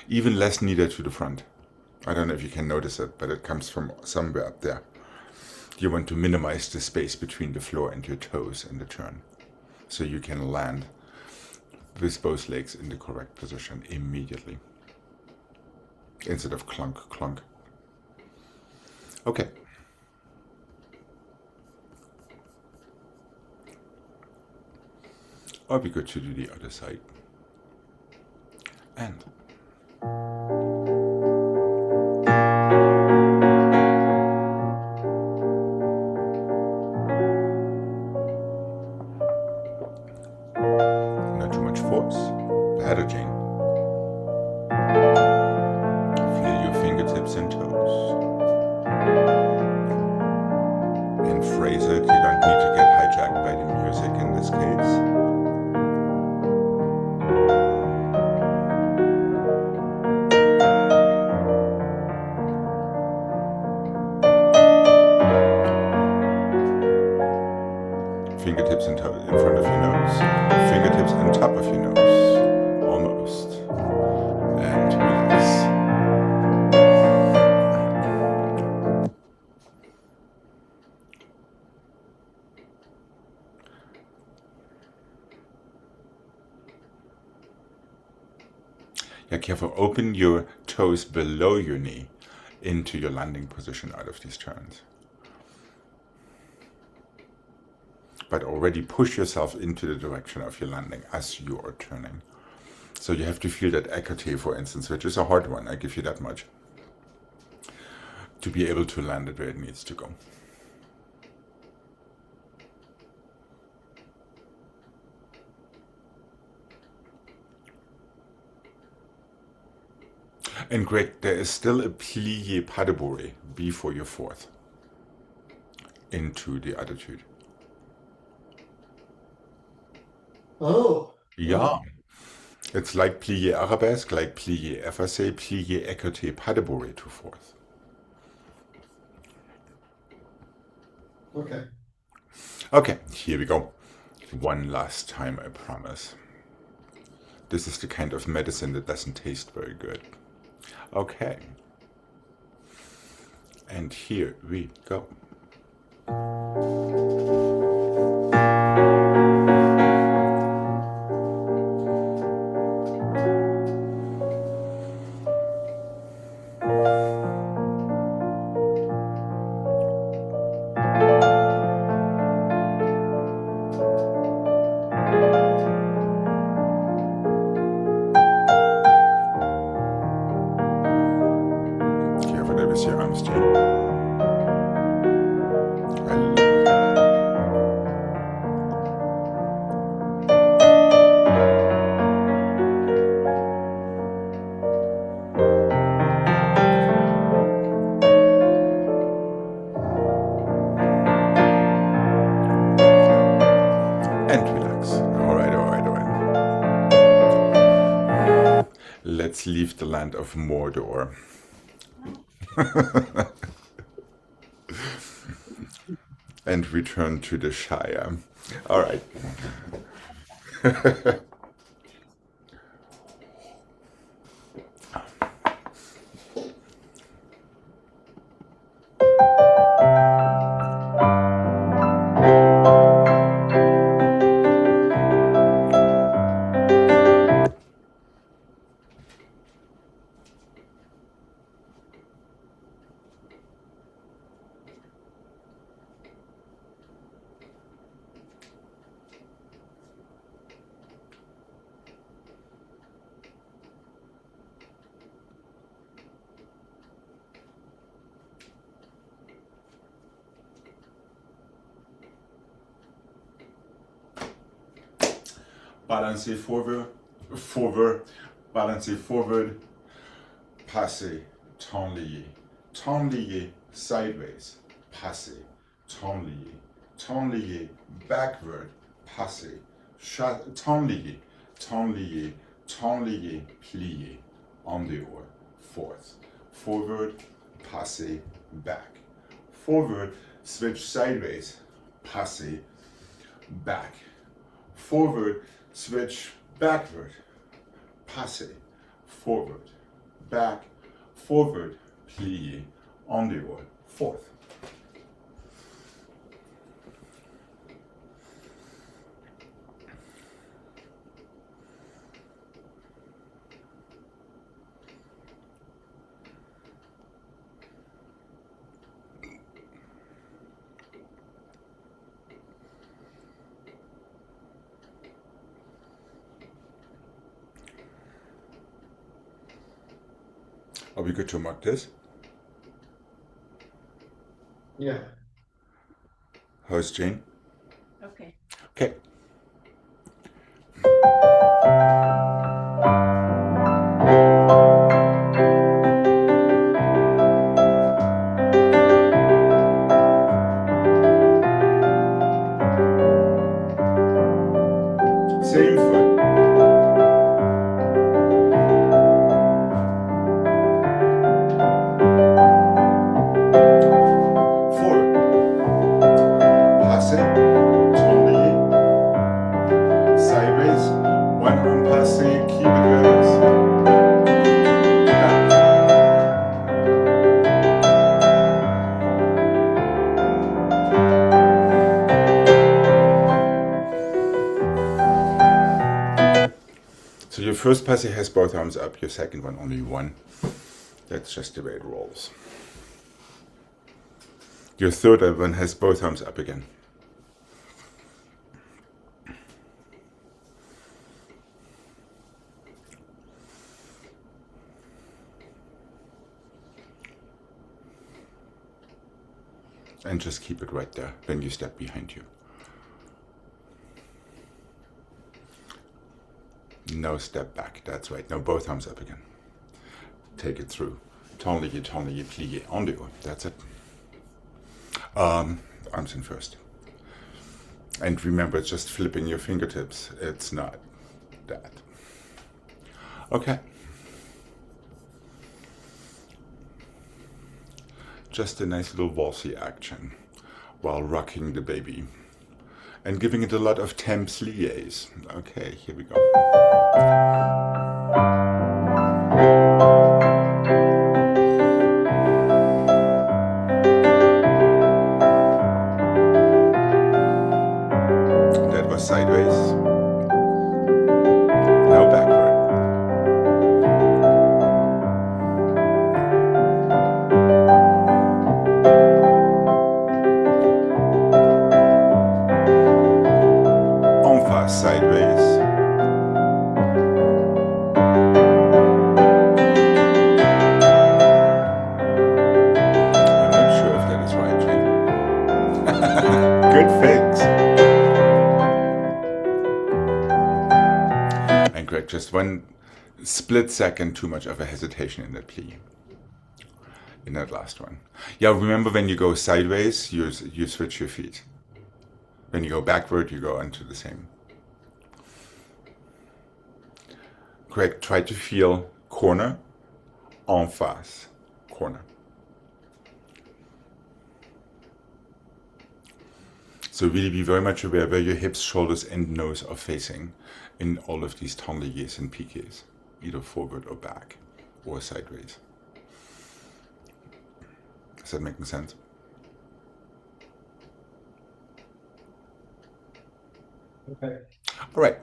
Even less needed to the front. I don't know if you can notice it, but it comes from somewhere up there. You want to minimize the space between the floor and your toes in the turn, so you can land with both legs in the correct position immediately, instead of clunk, clunk. Okay. Or be good to do the other side. And not too much force. Better, Jane. Feel your fingertips and toes. place it. You don't need to get hijacked by the music in this case. Fingertips in front of your nose, fingertips on top of your nose, almost, and relax. Yeah, careful, open your toes below your knee into your landing position out of these turns. But already push yourself into the direction of your landing as you are turning. So you have to feel that écarté, for instance, which is a hard one, I give you that much, to be able to land it where it needs to go. And Greg, there is still a plié pas de bourrée before your fourth into the attitude. Oh. Yeah. It's like plié arabesque, like plié effacé, plié écarté pas de bourrée to fourth. Okay. Okay, here we go. One last time, I promise. This is the kind of medicine that doesn't taste very good. Okay. And here we go. Careful there with your arms, Jane. And relax. All right, all right, all right. Let's leave the land of Mordor. And return to the Shire. All right. Balancez forward, forward, balancez forward, passez, temps lié, sideways, passez, temps lié, backward, passez, temps lié, plié, en dehors, fourth, forward, passez, back, forward, switch sideways, passez, back, forward, switch backward, passez, forward, back, forward, plié, en dehors, fourth. Are we good to mark this? Yeah. How's Jane? Okay. Okay. first passe has both arms up, your second one only one. That's just the way it rolls. Your third one has both arms up again. And just keep it right there when you step behind you. No step back, that's right. Now both arms up again. Take it through. Tendu, plié, en deux. That's it. Arms in first. And remember, it's just flipping your fingertips. It's not that. Okay. Just a nice little waltzy action while rocking the baby and giving it a lot of temps liés. Okay, here we go. That was sideways. Now backward. Sideways. I'm not sure if that is right, Jane. Good fix. And Greg, just one split second too much of a hesitation in that plie. In that last one. Yeah, remember when you go sideways, you switch your feet. When you go backward, you go into the same. Correct. Try to feel corner, en face, corner. So really be very much aware where your hips, shoulders, and nose are facing in all of these tendu and piqués, either forward or back, or sideways. Is that making sense? Okay. All right.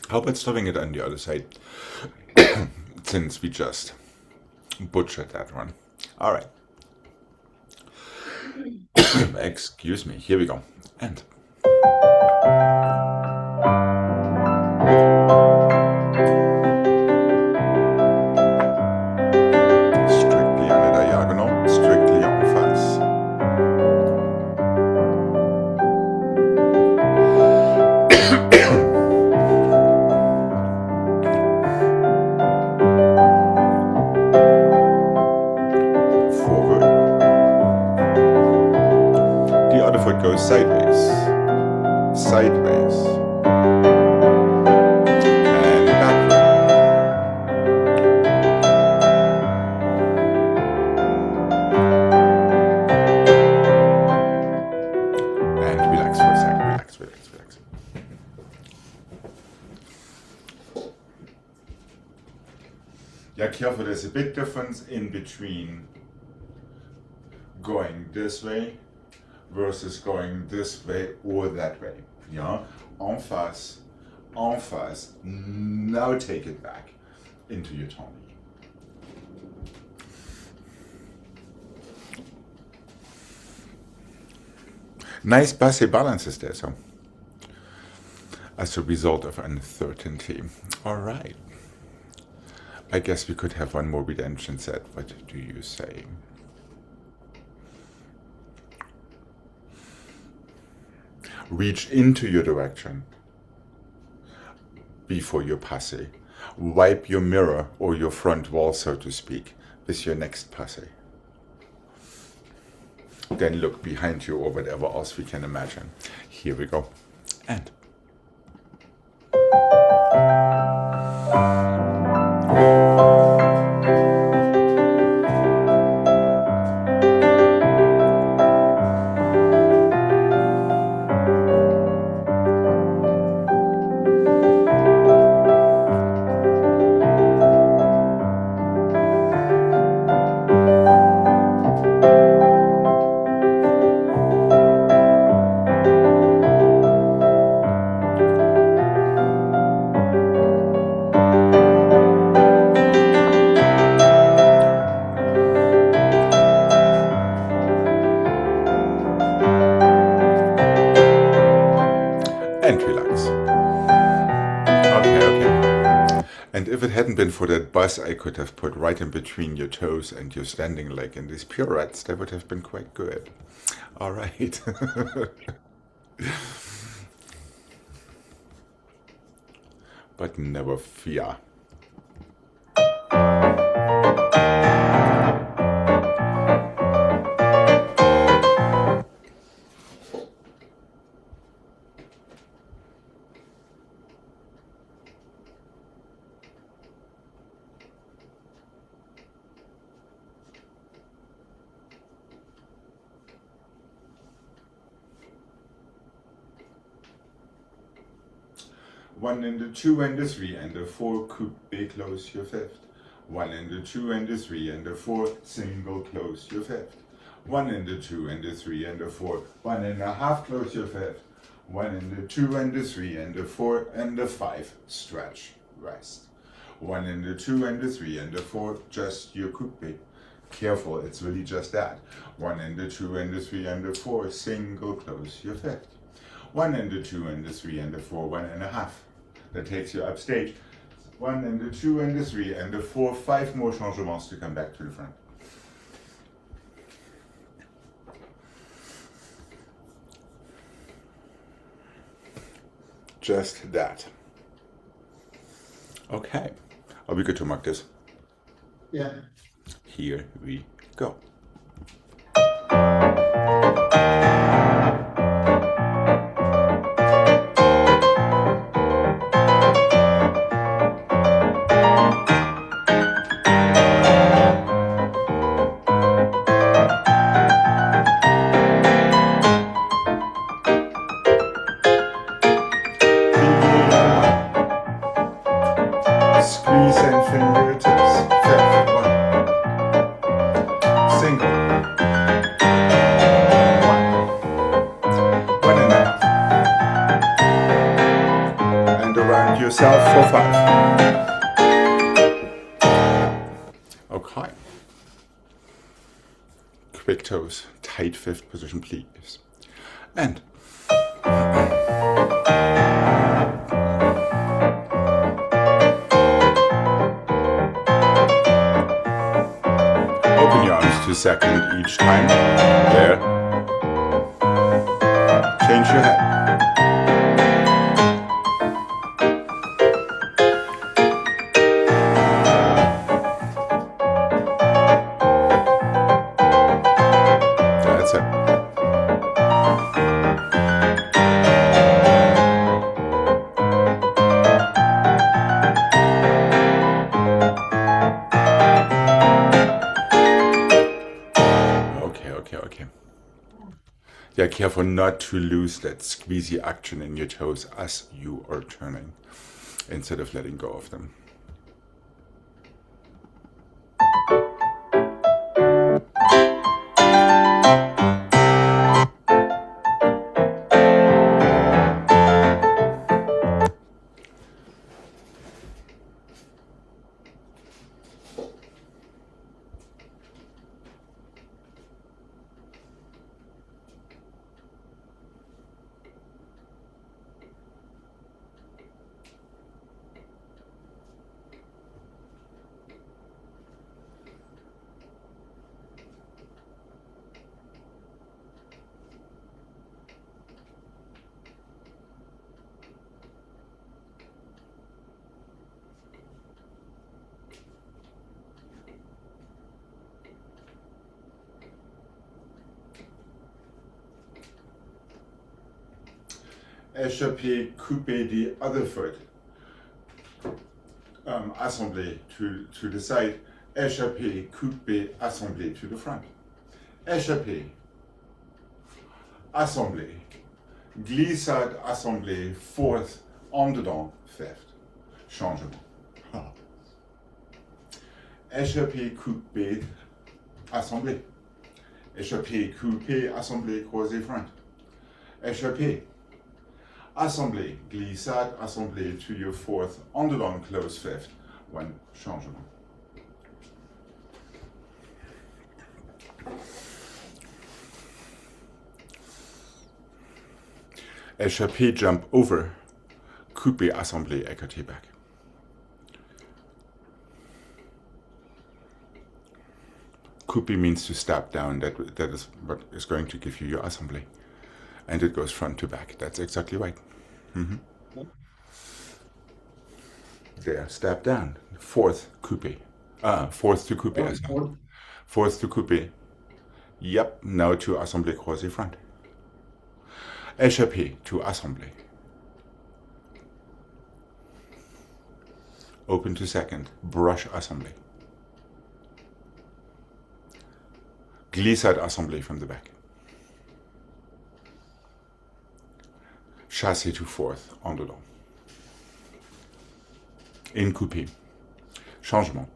How about starting it on the other side? Since we just butchered that one. All right. Excuse me. Here we go. And. Strictly on the diagonal, strictly en face. Foot goes sideways, sideways, and backward. And relax for a second, relax, relax, relax. Yeah, careful, there's a big difference in between going this way versus going this way or that way. Yeah, en face, now take it back into your tendu. Nice passe balances there, so as a result of uncertainty. All right. I guess we could have one more redemption set. What do you say? Reach into your direction before your passe. Wipe your mirror or your front wall, so to speak, with your next passe. Then look behind you or whatever else we can imagine. Here we go. And. if it hadn't been for that bus I could have put right in between your toes and your standing leg in these pirouettes, that would have been quite good. All right. But never fear. One and the two and the three and the four, coupé, close your fifth. One and the two and the three and the four, single, close your fifth. One and the two and the three and the four, 1.5, close your fifth. One and the two and the three and the four and the five, stretch, rest. One and the two and the three and the four, just your coupé. Careful, it's really just that. One and the two and the three and the four, single, close your fifth. One and the two and the three and the four, 1.5. That takes you upstage. One and the two and the three and the four, 5 more changements to come back to the front. Just that. Okay. Are we good to mark this? Yeah. Here we go. Squeeze and fingertips, fifth, 1. Single, 1. 1.5. And around yourself for 5. Okay. Quick toes, tight fifth position, please. And open your arms to second each time. There. Change your head. That's it. Okay. Yeah, careful not to lose that squeezy action in your toes as you are turning, instead of letting go of them. Échappé, coupé the other foot. Assemblé to the side. Échappé, coupé, assemblé to the front. Échappé, assemblé. Glissade, assemblé, fourth, en dedans, fifth. Changement. Échappé, coupé, assemblé. Échappé, coupé, assemblé, croisé front. Échappé. Assemblé, glissade, assemblé to your fourth, en dedans, close fifth, 1 changement. Échappé, jump over, coupé, assemblé, écarté back. coupé means to step down. That is what is going to give you your assembly. And it goes front to back. That's exactly right. There, step down. Fourth coupé. Fourth to coupé as well. Fourth to coupé. Yep, now to assemblé croisé front. Échappé to assemblé. Open to second, brush assemblé. Glissade assemblé from the back. Chassé to fourth, en dedans. In coupé. Changement.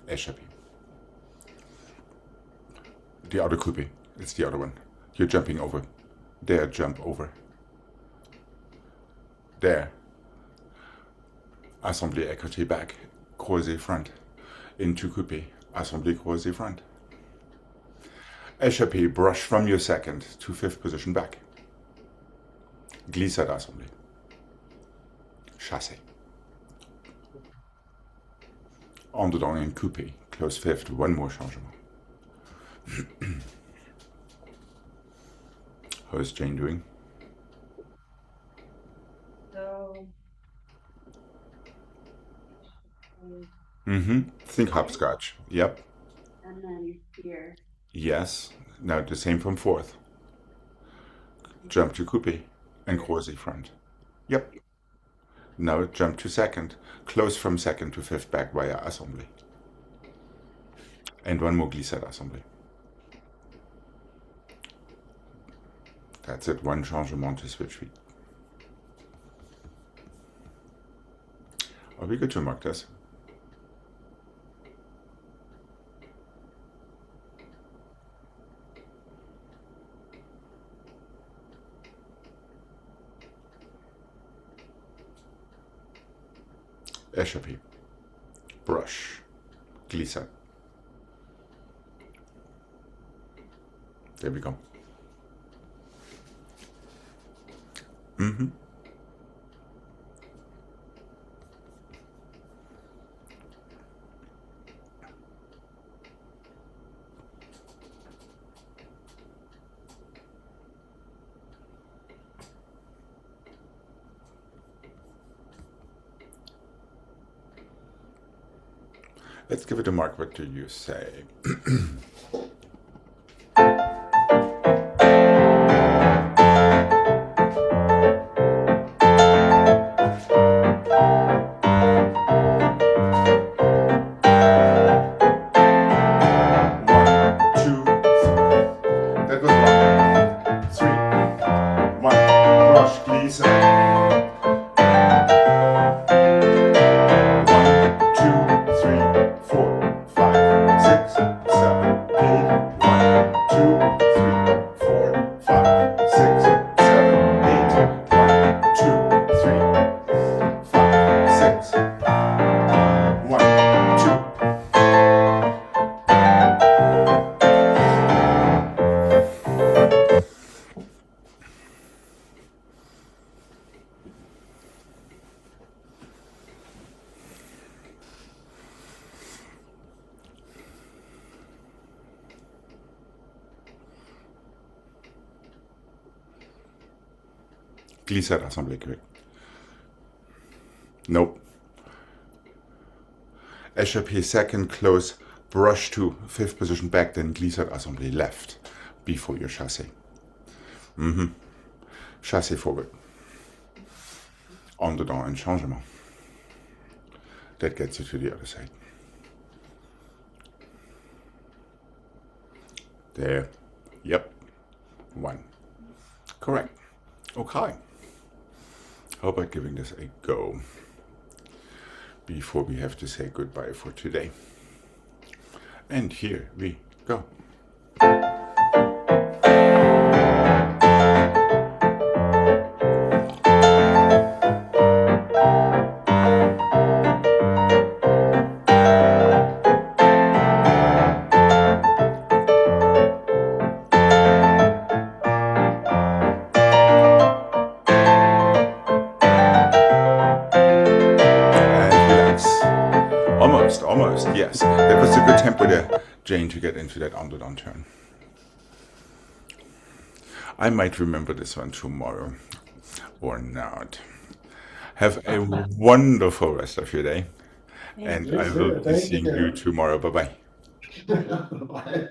Échappé. The other coupé, it's the other one. You're jumping over. There, jump over. There. Assemblée écarté back, croisé front. Into coupé, assemblée croisé front. Échappé, brush from your second to fifth position back. Glissade assemblée. Chassé. En dedans in coupé, close fifth, one more changement. How is Jane doing? So. Think hopscotch. Yep. And then here. Yes. Now the same from fourth. Jump to coupé and croisé front. Yep. Now jump to second. Close from second to fifth back via assembly. And one more glissade assembly. That's it. One changement to switch feet. Are we good to mark this? Échappé. Brush. Glissade. There we go. Let's give it a mark. What do you say? Glissade assemblée correct. Nope. Échappé second, close, brush to fifth position back, then glissade assemblée left before your chassé. Chassé forward. En dedans and changement. That gets you to the other side. There. Yep. One. Correct. Okay. How about giving this a go before we have to say goodbye for today? And here we go. Almost, yes. That was a good Jane to get into that underdone turn. I might remember this one tomorrow or not. Have a wonderful rest of your day. Thank And you. I will be Thank seeing you. you tomorrow. Bye-bye. Bye.